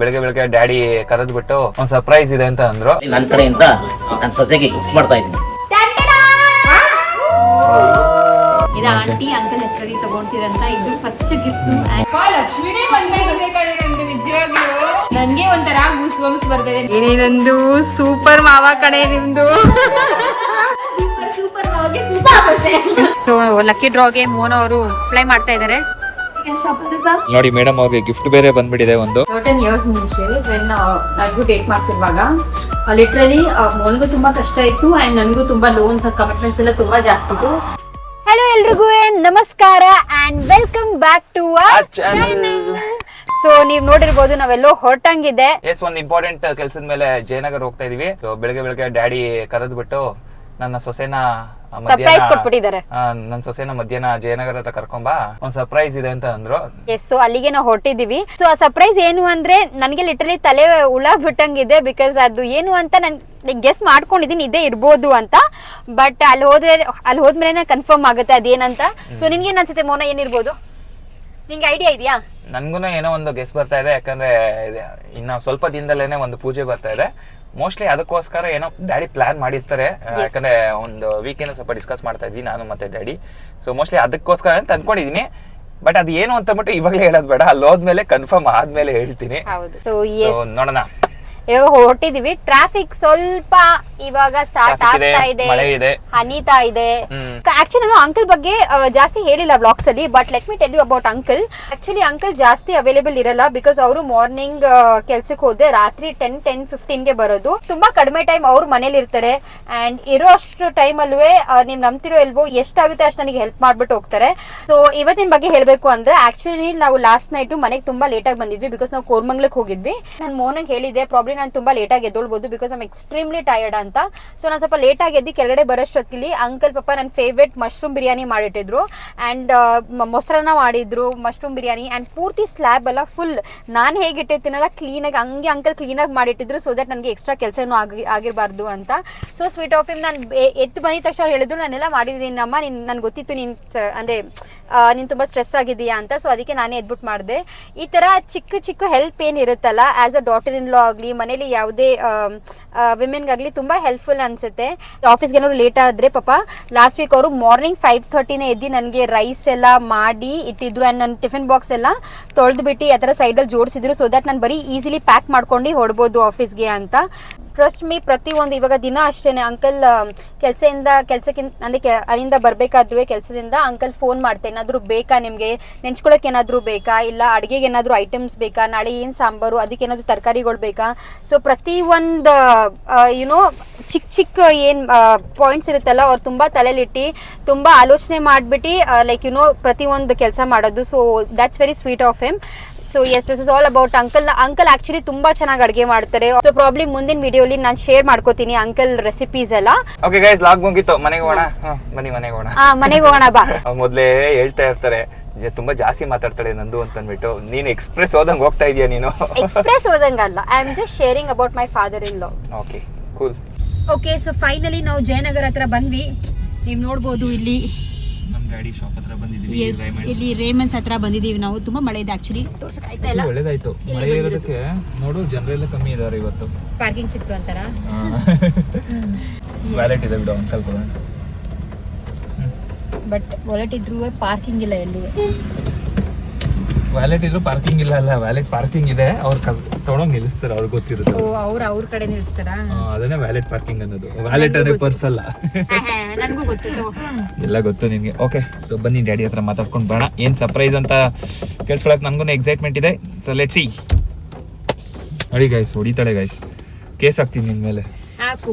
ಬೆಳಗ್ಗೆ ಬೆಳಗ್ಗೆ ಡ್ಯಾಡಿ ಕರೆದ್ಬಿಟ್ಟು ಒಂದು ಸರ್ಪ್ರೈಸ್ ಇದೆ ಅಂತ ಅಂದ್ರು. ನನ್ನ ಕಡೆಯಿಂದ ನನ್ನ ಸೊಸೆಗೆ ಗಿಫ್ಟ್ ಮಾಡ್ತಾ ಇದ್ದೀನಿ. ಇದು ಆಂಟಿ ಅಂಕಲ್ ಹೆಸರಲ್ಲಿ ತಗೊಂತಿರಂತ ಇದು ಫಸ್ಟ್ ಗಿಫ್ಟ್. ಲಕ್ಷ್ಮಿನೇ ಬಂದಿದೆ ಕಡೆ ನಂದು ನಿಜವಾಗ್ಲೂ ನನ್ಗೆ ಒಂಥರ ಗೂಸ್ ಬಂಪ್ಸ್ ಬರ್ತಿದೆ. ಏನೇನೊಂದು ಸೂಪರ್ ಮಾವ ಕಡೆ ನಿಮ್ದು. ಸೂಪರ್ ಮಾವಗೆ ಸೂಪರ್. ಸೊ ಲಕ್ಕಿ ಡ್ರಾಗೆ ಮೋನ ಅವರು ಅಪ್ಲೈ ಮಾಡ್ತಾ ಇದ್ದಾರೆ. ನೋಡಿ ಮೇಡಮ್ ಅವ್ರಿಗೆ ಗಿಫ್ಟ್ ಬೇರೆ ಬಂದ್ಬಿಟ್ಟಿದೆ ಒಂದು. 10 years ಮುಂಚೆ ನನಗೂ ಡೇಟ್ ಮಾಡ್ತಿರುವಾಗ ಲಿಟ್ರಲಿ ಮೋನಿಗೂ ತುಂಬಾ ಕಷ್ಟ ಇತ್ತು ಅಂಡ್ ನನಗೂ ತುಂಬಾ ಲೋನ್ಸ್ ಕಮಿಟ್ಮೆಂಟ್ಸ್ ಎಲ್ಲ ತುಂಬಾ ಜಾಸ್ತಿ ಇತ್ತು. ಹಲೋ ಎಲ್ರಿಗೂ ನಮಸ್ಕಾರ and welcome back to our channel. So ನೀವ್ ನೋಡಿರ್ಬೋದು ನಾವೆಲ್ಲೋ ಹೊರಟಂಗಿದೆ. ಎಸ್, ಒಂದು ಇಂಪಾರ್ಟೆಂಟ್ ಕೆಲಸದ ಮೇಲೆ ಜಯನಗರ್ ಹೋಗ್ತಾ ಇದೀವಿ. ಬೆಳಗ್ಗೆ ಬೆಳಗ್ಗೆ ಡ್ಯಾಡಿ ಕರೆದ್ಬಿಟ್ಟು ನನ್ನ ಸೊಸೆನ ಸರ್ಪ್ರೈಸ್ ಕೊಟ್ಬಿಟ್ಟಿದ್ದಾರೆ. ನನ್ನ ಸೊಸೆನ ಮಧ್ಯಾಹ್ನ ಜಯನಗರ ಹತ್ರ ಕರ್ಕೊಂಬಾ, ಒಂದ್ ಸರ್ಪ್ರೈಸ್ ಇದೆ ಅಂತ ಅಂದ್ರು. ಎಸ್, ಸೊ ಅಲ್ಲಿಗೆ ನಾವು ಹೊರಟಿದೀವಿ. ಸೊ ಆ ಸರ್ಪ್ರೈಸ್ ಏನು ಅಂದ್ರೆ ನನಗೆ ಲಿಟರಲಿ ತಲೆ ಹುಳ ಬಿಟ್ಟಂಗಿದೆ. ಬಿಕಾಸ್ ಅದು ಏನು ಅಂತ ನನ್ ಗೆಸ್ ಮಾಡ್ಕೊಂಡಿದೀನಿ ಇದೇ ಇರ್ಬೋದು ಅಂತ. ಬಟ್ ಅಲ್ಲಿ ಹೋದ್ಮೇಲೆ ಕನ್ಫರ್ಮ್ ಆಗುತ್ತೆ ಅದೇನಂತ. ಸೊ ನಿನ್ಗೆ ಏನ್ ಅನ್ಸುತ್ತೆ ಮೋನ, ಏನಿರ್ಬೋದು? ನಿಂಗೆ ಐಡಿಯಾ ಇದೆಯಾ? ನನ್ಗೂ ಏನೋ ಒಂದು ಗೆಸ್ ಬರ್ತಾ ಇದೆ. ಯಾಕಂದ್ರೆ ಇನ್ನ ಸ್ವಲ್ಪ ದಿನದಲ್ಲೇನೆ ಒಂದು ಪೂಜೆ ಬರ್ತಾ ಇದೆ. ಮೋಸ್ಟ್ಲಿ ಅದಕ್ಕೋಸ್ಕರ ಏನೋ ಡ್ಯಾಡಿ ಪ್ಲಾನ್ ಮಾಡಿರ್ತಾರೆ. ಯಾಕಂದ್ರೆ ಒಂದು ವೀಕೆಂಡ್ ಸ್ವಲ್ಪ ಡಿಸ್ಕಸ್ ಮಾಡ್ತಾ ಇದ್ವಿ ನಾನು ಮತ್ತೆ ಡ್ಯಾಡಿ. ಸೊ ಮೋಸ್ಟ್ಲಿ ಅದಕ್ಕೋಸ್ಕರ ಅಂತ ಅಂದ್ಕೊಂಡಿದೀನಿ. ಬಟ್ ಅದು ಏನು ಅಂತ ಬಿಟ್ಟು ಇವಾಗಲೇ ಹೇಳೋದು ಬೇಡ, ಅಲ್ಲಿ ಹೋದ್ಮೇಲೆ ಕನ್ಫರ್ಮ್ ಆದ್ಮೇಲೆ ಹೇಳ್ತೀನಿ. ನೋಡೋಣ. ಇವಾಗ ಹೊರಟಿದೀವಿ. ಟ್ರಾಫಿಕ್ ಸ್ವಲ್ಪ ಇವಾಗ ಸ್ಟಾರ್ಟ್ ಆಗ್ತಾ ಇದೆ, ಹನಿತಾ ಇದೆ. ಆಕ್ಚುಲಿ ನಾನು ಅಂಕಲ್ ಬಗ್ಗೆ ಜಾಸ್ತಿ ಹೇಳಿಲ್ಲ ವ್ಲಾಗ್ಸ್ ಅಲ್ಲಿ. But let me tell you about uncle. Actually uncle ಜಾಸ್ತಿ ಅವೈಲೇಬಲ್ ಇರಲ್ಲ. ಬಿಕಾಸ್ ಅವರು ಮಾರ್ನಿಂಗ್ ಕೆಲ್ಸಕ್ಕೆ ಹೋದ್ರೆ ರಾತ್ರಿ 10-15 ಬರೋದು. ತುಂಬಾ ಕಡಿಮೆ ಟೈಮ್ ಅವ್ರು ಮನೇಲಿ ಇರ್ತಾರೆ. ಅಂಡ್ ಇರೋ ಅಷ್ಟು ಟೈಮ್ ಅಲ್ವೇ ನೀವ್ ನಂಬ್ತಿರೋ ಇಲ್ವೋ ಎಷ್ಟಾಗುತ್ತೆ ಅಷ್ಟು ನನಗೆ ಹೆಲ್ಪ್ ಮಾಡ್ಬಿಟ್ಟು ಹೋಗ್ತಾರೆ. ಸೊ ಇವತ್ತಿನ ಬಗ್ಗೆ ಹೇಳ್ಬೇಕು ಅಂದ್ರೆ ಆಕ್ಚುಲಿ ನಾವು ಲಾಸ್ಟ್ ನೈಟ್ ಮನೆಗೆ ತುಂಬಾ ಲೇಟ್ ಆಗಿ ಬಂದಿದ್ವಿ. ಬಿಕಾಸ್ ನಾವು ಕೋರ್ಮಂಗ್ಲಕ್ ಹೋಗಿದ್ವಿ. ನಾನು ಮೋನಂಗ್ ಹೇಳಿದ್ದೆ ಪ್ರಾಬ್ಲಮ್ ನಾನು ತುಂಬಾ ಲೇಟ್ ಆಗಿ ಎದ್ದೊಳ್ಬಹುದು ಬಿಕಾಸ್ ಐಮ್ ಎಕ್ಸ್ಟ್ರೀಮ್ಲಿ ಟಯರ್ಡ್ ಅಂತ. ಸೊ ನಾನು ಸ್ವಲ್ಪ ಲೇಟ್ ಆಗಿ ಎದ್ದು ಕೆಳಗಡೆ ಬರೋಷ್ಟೊತ್ತಿಲಿ ಅಂಕಲ್ ಪಾಪ ನನ್ನ ಫೇವ್ರೇಟ್ ಮಶ್ರೂಮ್ ಬಿರಿಯಾನಿ ಮಾಡಿಟ್ಟಿದ್ರು. ಅಂಡ್ ಮೊಸರನ್ನ ಮಾಡಿದ್ರು, ಮಶ್ರೂಮ್ ಬಿರಿಯಾನಿ. ಅಂಡ್ ಪೂರ್ತಿ ಸ್ಲ್ಯಾಬ್ ಎಲ್ಲ ಫುಲ್ ನಾನು ಹೇಗಿಟ್ಟಿರ್ತೀನಲ್ಲ ಕ್ಲೀನಾಗಿ ಹಂಗೆ ಅಂಕಲ್ ಕ್ಲೀನಾಗಿ ಮಾಡಿಟ್ಟಿದ್ರು. ಸೊ ದಟ್ ನನಗೆ ಎಕ್ಸ್ಟ್ರಾ ಕೆಲಸ ಏನೂ ಆಗಿರಬಾರ್ದು ಅಂತ. ಸೊ ಸ್ವೀಟ್ ಆಫ್ ಹಿಮ್ ನಾನು ಎದ್ದು ಬಂದಿದ ತಕ್ಷಣ ಹೇಳಿದ್ರು ನಾನೆಲ್ಲ ಮಾಡಿದ್ದೀನಿ ಅಮ್ಮ, ನನ್ಗೆ ಗೊತ್ತಿತ್ತು ನೀನು ಅಂದರೆ ನೀನು ತುಂಬ ಸ್ಟ್ರೆಸ್ ಆಗಿದೆಯಾ ಅಂತ. ಸೊ ಅದಕ್ಕೆ ನಾನೇ ಎದ್ಬಿಟ್ಟು ಮಾಡಿದೆ. ಈ ಥರ ಚಿಕ್ಕ ಚಿಕ್ಕ ಹೆಲ್ಪ್ ಏನಿರುತ್ತಲ್ಲ as a daughter in law ಆಗಲಿ, ಮನೇಲಿ ಯಾವುದೇ ವಿಮೆನ್ಗಾಗಲಿ ತುಂಬ ಹೆಲ್ಪ್ಫುಲ್ ಅನಿಸುತ್ತೆ. ಆಫೀಸ್ಗೆ ಏನಾದ್ರು ಲೇಟ್ ಆದರೆ ಪಾಪ ಲಾಸ್ಟ್ ವೀಕ್ ಅವರು ಮಾರ್ನಿಂಗ್ 5:30 ಎದ್ದು ನನಗೆ ರೈಸ್ ಎಲ್ಲ ಮಾಡಿ ಇಟ್ಟಿದ್ರು. ಆ್ಯಂಡ್ ನನ್ನ ಟಿಫಿನ್ ಬಾಕ್ಸ್ ಎಲ್ಲ ತೊಳೆದ್ಬಿಟ್ಟು ಆ ಥರ ಸೈಡಲ್ಲಿ ಜೋಡಿಸಿದ್ರು. ಸೊ ದಟ್ ನಾನು ಬರೀ ಈಸಿಲಿ ಪ್ಯಾಕ್ ಮಾಡ್ಕೊಂಡು ಹೊಡ್ಬೋದು ಆಫೀಸ್ಗೆ ಅಂತ. ಟ್ರಸ್ಟ್ ಮೀ, ಪ್ರತಿಯೊಂದು ಇವಾಗ ದಿನ ಅಷ್ಟೇನೆ ಅಂಕಲ್ ಕೆಲಸಕ್ಕೆ ಅಂದರೆ ಅಲ್ಲಿಂದ ಬರಬೇಕಾದ್ರೂ ಕೆಲಸದಿಂದ ಅಂಕಲ್ ಫೋನ್ ಮಾಡ್ತೇನೆ, ಏನಾದರೂ ಬೇಕಾ ನಿಮಗೆ, ನೆಂಚ್ಕೊಳ್ಳೋಕೆ ಏನಾದರೂ ಬೇಕಾ, ಇಲ್ಲ ಅಡುಗೆಗೆ ಏನಾದರೂ ಐಟಮ್ಸ್ ಬೇಕಾ, ನಾಳೆ ಏನು ಸಾಂಬಾರು ಅದಕ್ಕೆ ಏನಾದರೂ ತರಕಾರಿಗಳು ಬೇಕಾ. ಸೊ ಪ್ರತಿಯೊಂದು ಯುನೋ ಚಿಕ್ಕ ಏನು ಪಾಯಿಂಟ್ಸ್ ಇರುತ್ತಲ್ಲ ಅವ್ರು ತುಂಬ ತಲೆಲಿಟ್ಟು ತುಂಬ ಆಲೋಚನೆ ಮಾಡಿಬಿಟ್ಟು ಲೈಕ್ ಯುನೋ ಪ್ರತಿಯೊಂದು ಕೆಲಸ ಮಾಡೋದು. So that's very sweet of him. So yes, this is all about uncle. Uncle actually ತುಂಬಾ ಚೆನ್ನಾಗಿ ಅಡುಗೆ ಮಾಡ್ತಾರೆ. ಸೊ ಪ್ರಾಬ್ಲಿ ಮುಂದಿನ ವಿಡಿಯೋಲಿ ನಾನು ಶೇರ್ ಮಾಡ್ಕೋತೀನಿ ಅಂಕಲ್ ರೆಸಿಪೀಸ್ ಎಲ್ಲ. ಓಕೆ ಗೈಸ್, ಲಾಗ್ ಮುಗಿತು. ಮನೆಗೆ ಹೋಗೋಣ. ಮನೆಗೆ ಹೋಗೋಣ. ಮನೆಗೆ ಹೋಗೋಣ ಬಾ. ಮೊದಲೇ ಹೇಳ್ತಾ ಇರ್ತಾರೆ ತುಂಬಾ ಜಾಸ್ತಿ ಮಾತಾಡ್ತಾಳೆ ನಂದು ಅಂತ ಅಂದ್ಬಿಟ್ಟು. ನೀನು ಎಕ್ಸ್ಪ್ರೆಸ್ ಓದಂಗ್ ಹೋಗ್ತಾ ಇದೀಯ. ನೀನು ಎಕ್ಸ್ಪ್ರೆಸ್ ಓದಂಗಲ್ಲ, I am just sharing about my father in law. Okay, cool. Okay, so finally ನಾವು ಜಯನಗರ ಹತ್ರ ಬಂದ್ವಿ. ನೀವು ನೋಡ್ಬೋದು ಇಲ್ಲಿ ನಮ್ಮ ಗಾಡಿ ಶಾಪ್ ಹತ್ರ ಬಂದಿದ್ದೀವಿ. ಇಲ್ಲಿ ರೇಮನ್ಸ್ ಹತ್ರ ಬಂದಿದ್ದೀವಿ ನಾವು. ತುಂಬಾ ಮಳೆ ಇದೆ ಆಕ್ಚುಲಿ, ತೋರ್ಸಕ್ಕಾಯ್ತಾ ಇಲ್ಲ. ಒಳ್ಳೇದಾಯ್ತು ಮಳೆ ಇರೋದಕ್ಕೆ. ನೋಡು ಜನರೆಲ್ಲ ಕಮ್ಮಿ ಇದಾರೆ ಇವತ್ತು. ಪಾರ್ಕಿಂಗ್ ಸಿಕ್ತು ಅಂತಾರ. ವ್ಯಾಲೆಟ್ ಇದೆ ಬಿಡು ಅಂಕಲ್ ಕೂಡ. ಬಟ್ ವಾಲೆಟ್ ಇದ್ರೂ ಪಾರ್ಕಿಂಗ್ ಇಲ್ಲ ಎಲ್ಲೂ. ವ್ಯಾಲೆಟ್ ಇದ್ರು ಪಾರ್ಕಿಂಗ್ ಇಲ್ಲ. ಅಲ್ಲ, ವ್ಯಾಲೆಟ್ ಪಾರ್ಕಿಂಗ್ ಇದೆ. ಅವ್ರು ತಗೊಂಡೋಗಿ ನಿಲ್ಲಿಸ್ತಾರೆ, ಅವ್ರಿಗೆ ಗೊತ್ತಿರುತ್ತೆ. ಅವ್ರ ಕಡೆ ನಿಲ್ಲಿಸ್ತಾರ. ಅದನ್ನೇ ವ್ಯಾಲೆಟ್ ಪಾರ್ಕಿಂಗ್ ಅನ್ನೋದು. ವ್ಯಾಲೆಟ್ ಅಂದ್ರೆ ಪರ್ಸ್ ಅಲ್ಲ. ನನಗೂ ಗೊತ್ತಿತ್ತು, ಎಲ್ಲ ಗೊತ್ತು ನಿನ್ಗೆ. ಓಕೆ, ಸೊ ಬನ್ನಿ ಡ್ಯಾಡಿ ಹತ್ರ ಮಾತಾಡ್ಕೊಂಡು ಬೇಡ. ಏನ್ ಸರ್ಪ್ರೈಸ್ ಅಂತ ಕೇಳಿಸ್ಕೊಳಕ್ ನನ್ಗೂ ಎಕ್ಸೈಟ್ಮೆಂಟ್ ಇದೆ. So let's see. ನೋಡಿ ಗೈಸ್, ಹೊಡಿತಾಳೆ ಗೈಸ್. ಕೇಸ್ ಹಾಕ್ತೀನಿ ನಿನ್ ಮೇಲೆ.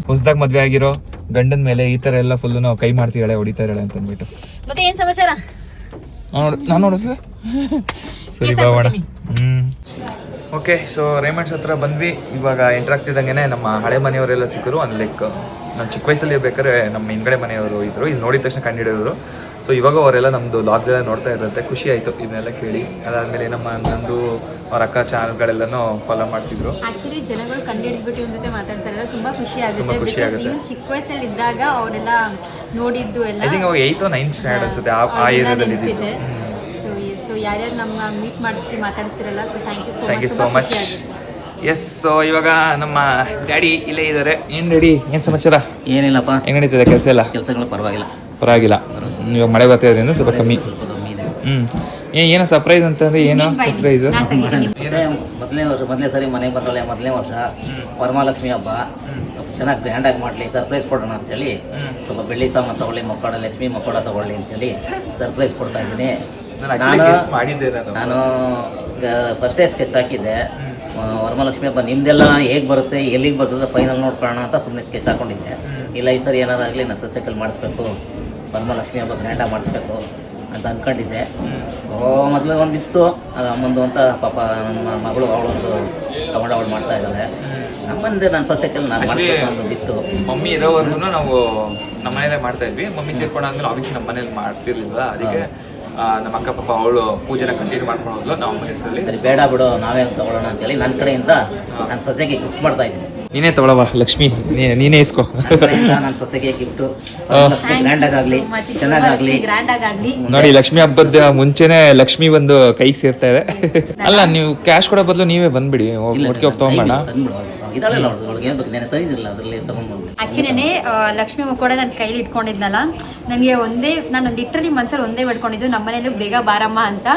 ಹೊಸದಾಗಿ ಮದ್ವೆ ಆಗಿರೋ ಗಂಡನ ಮೇಲೆ ಈ ತರ ಎಲ್ಲ ಫುಲ್ ನಾವು ಕೈ ಮಾಡ್ತಿದ್ದಾಳೆ, ಹೊಡಿತಾ ಇದ್ದಾಳೆ ಅಂತ ಅಂದ್ಬಿಟ್ಟು. ಮತ್ತೆ ಏನ್ ಸಮಾಚಾರ? ನಾನು ನೋಡಿದ್ರೆ ಸರಿ ಬಾವಣ. ಓಕೆ, ಸೊ ರೇಮಂಡ್ಸ್ ಹತ್ರ ಬಂದ್ವಿ. ಇವಾಗ ಎಂಟರ್ ಆಗ್ತಿದ್ದಂಗೆ ನಮ್ಮ ಹಳೆ ಮನೆಯವರೆಲ್ಲ ಸಿಕ್ಕರು. ಅಲ್ಲಿ ಲೈಕ್ ನಾನು ಚಿಕ್ಕ ವಯಸ್ಸಲ್ಲಿ ಇರ್ಬೇಕಾದ್ರೆ ನಮ್ಮ ಹಿಂದ್ಗಡೆ ಮನೆಯವರು ಇದ್ರು. ಇಲ್ಲಿ ನೋಡಿದ ತಕ್ಷಣ ಕಂಡಿಡಿದ್ರು. ಸೊ ಇವಾಗ ಅವರೆಲ್ಲ ನಮ್ಮದು ಲಾಗ್ಸ್ ಎಲ್ಲ ನೋಡ್ತಾ ಇರುತ್ತೆ. ಖುಷಿ ಆಯಿತು ಇದನ್ನೆಲ್ಲ ಕೇಳಿ. ಅದಾದಮೇಲೆ ನಂದು ಅವ್ರ ಅಕ್ಕ ಚಾನಲ್ಗಳೆಲ್ಲನೂ ಫಾಲೋ ಮಾಡ್ತಿದ್ರು. ಆಕ್ಚುಲಿ ಜನಗಳು ಕಂಡಿಡ್ಬಿಟ್ಟು ಇವ್ರ ಜೊತೆ ಮಾತಾಡ್ತಾರಲ್ಲ ತುಂಬಾ ಖುಷಿ ಆಗುತ್ತೆ. ಬಿಕಾಸ್ ನೀವು ಚಿಕ್ಕ ವಯಸ್ಸಲ್ಲಿ ಇದ್ದಾಗ ಅವರೆಲ್ಲ ನೋಡಿದ್ದು ಎಲ್ಲ ಐ ಥಿಂಕ್ ಅವಾಗ 8th or 9th ಸ್ಟ್ಯಾಂಡರ್ಡ್ ಅನ್ಸುತ್ತೆ ಆ ಏರಿಯಾದಲ್ಲಿ ಇದ್ದಿದ್ದು. ಸೊ ಯಾರ್ಯಾರು ನಮ್ಮ ಮೀಟ್ ಮಾಡಿಸಿ ಮಾತಾಡಿಸ್ತಿರಲ್ಲ. So thank you so much. Yes, so ಇವಾಗ ನಮ್ಮ ಡ್ಯಾಡಿ ಇಲ್ಲೇ ಇದ್ದಾರೆ. ಏನು ಡ್ಯಾಡಿ, ಏನು ಸಮಾಚಾರ? ಏನಿಲ್ಲಪ್ಪ, ಹೆಂಗೆ ನಡೀತಿದೆ ಕೆಲಸ ಎಲ್ಲ? ಕೆಲಸಗಳು ಪರವಾಗಿಲ್ಲ. ಇವಾಗ ಮಳೆ ಬರ್ತಾ ಇದ್ರಿಂದ ಸ್ವಲ್ಪ ಕಮ್ಮಿ. ಕಮ್ಮಿ ಇದೆ. ಏನೋ ಸರ್ಪ್ರೈಸ್ ಅಂತಂದ್ರೆ ಏನೋ ಸರ್ಪ್ರೈಸ್? ಮೊದಲನೇ ಸರಿ ಮನೆಗೆ ಬಂದಳೆ, ಮೊದಲನೇ ವರ್ಷ ವರಮಹಾಲಕ್ಷ್ಮಿ ಹಬ್ಬ ಸ್ವಲ್ಪ ಚೆನ್ನಾಗಿ ಗ್ರ್ಯಾಂಡಾಗಿ ಮಾಡಲಿ, ಸರ್ಪ್ರೈಸ್ ಕೊಡೋಣ ಅಂತೇಳಿ ಸ್ವಲ್ಪ ಬೆಳ್ಳಿ ಸಾಮಾನು ತೊಗೊಳ್ಳಿ, ಮಕ್ಕಳ ಲಕ್ಷ್ಮಿ ಮಕ್ಕಳ ತೊಗೊಳ್ಳಿ ಅಂತೇಳಿ ಸರ್ಪ್ರೈಸ್ ಕೊಡ್ತಾ ಇದ್ದೀನಿ. ನಾನು ಫಸ್ಟೇ ಸ್ಕೆಚ್ ಹಾಕಿದ್ದೆ. ವರಮಹಾಲಕ್ಷ್ಮಿ ಹಬ್ಬ ನಿಮ್ದೆಲ್ಲ ಹೇಗೆ ಬರುತ್ತೆ, ಎಲ್ಲಿಗೆ ಬರ್ತದೆ ಫೈನಲ್ ನೋಡ್ಕೊಳ್ಳೋಣ ಅಂತ ಸುಮ್ಮನೆ ಸ್ಕೆಚ್ ಹಾಕೊಂಡಿದ್ದೆ. ಇಲ್ಲ ಈ ಸರಿ ಏನಾದಾಗಲಿ ನಾನು ಸೊಸೈಕಲ್ ಮಾಡಿಸ್ಬೇಕು, ವರಮಹಾಲಕ್ಷ್ಮಿ ಹಬ್ಬ ಗ್ರ್ಯಾಂಡಾಗಿ ಮಾಡಿಸ್ಬೇಕು ಅಂತ ಅಂದ್ಕೊಂಡಿದ್ದೆ. ಸೊ ಮೊದಲು ಒಂದಿತ್ತು ಅದು ಅಮ್ಮಂದು ಅಂತ, ಪಾಪ ನನ್ನ ಮಗಳು ಅವಳೊಂದು ತಗೊಂಡು ಅವಳು ಮಾಡ್ತಾ ಇದ್ದಾಳೆ. ನಮ್ಮಂದೆ ನನ್ನ ಸೊಸೈಕಲ್ ನಾನು ಮಾಡಿಸ್ಬೇಕು ಅನ್ನೋದಿತ್ತು. ಮಮ್ಮಿ ಇರೋವರೆಗೂ ನಾವು ನಮ್ಮ ಮನೇಲೆ ಮಾಡ್ತಾ ಇದ್ವಿ. ಮಮ್ಮಿ ತೀರ್ಕೊಂಡಾದ್ಮೇಲೆ ಆಫೀಸ್ ನಮ್ಮ ಮನೇಲಿ ಮಾಡ್ತಿರ್ಲಿಲ್ಲ. ಅದಕ್ಕೆ ನಮ್ಮ ಅಕ್ಕ ಪಾಪ ಅವಳು ಪೂಜೆನ ಕಂಟಿನ್ಯೂ ಮಾಡ್ಕೊಂಡು ಹೋದ್ಲು. ನಾವು ಮನೆಯಲ್ಲಿ ಸರಿ ಬೇಡ ಬಿಡು, ನಾವೇ ತಗೊಳ್ಳೋಣ ಅಂತೇಳಿ ನನ್ನ ಕಡೆಯಿಂದ ನನ್ನ ಸೊಸೆಗೆ ಗಿಫ್ಟ್ ಮಾಡ್ತಾ ಇದ್ದೀನಿ. ನೀನೇ ತಗೊಳವ ಲಕ್ಷ್ಮಿ, ನೀನೇ ಇಸ್ಕೊ. ನನ್ನ ಸೊಸೆಗೆ ಗಿಫ್ಟು ಗ್ರ್ಯಾಂಡಾಗಲಿ ಚೆನ್ನಾಗಾಗಲಿ. ನೋಡಿ, ಲಕ್ಷ್ಮಿ ಹಬ್ಬದ ಮುಂಚೆನೆ ಲಕ್ಷ್ಮಿ ಬಂದು ಕೈಗೆ ಸೇರ್ತಾ ಇದೆ. ಅಲ್ಲ, ನೀವು ಕ್ಯಾಶ್ ಕೊಡೋ ಬದಲು ನೀವೇ ಬಂದ್ಬಿಡಿ, ಒಟ್ಟಿಗೆ ಹೋಗಿ ತಗೊಂಬೋಣ. ಇದಲ್ಲ ಅವಳಿಗೆ ಏನು ಬೇಕು, ನೆನೆ ತಂದಿರಲಿಲ್ಲ, ಅದರಲ್ಲಿ ತಗೊಂಡ್ಬಂದು. ಆಕ್ಚುಲಿನೇ ಲಕ್ಷ್ಮಿ ಮುಕ್ಕೋಡ ನನ್ನ ಕೈಲಿ ಇಟ್ಕೊಂಡಿದ್ನಲ್ಲ, ನನಗೆ ನಾನು ಲಿಟ್ರಲಿ ಮನ್ಸಲ್ಲಿ ಒಂದೇ ಬಿಡ್ಕೊಂಡಿದ್ದು, ನಮ್ಮ ಮನೇಲಿ ಬೇಗ ಬಾರಮ್ಮ ಅಂತ.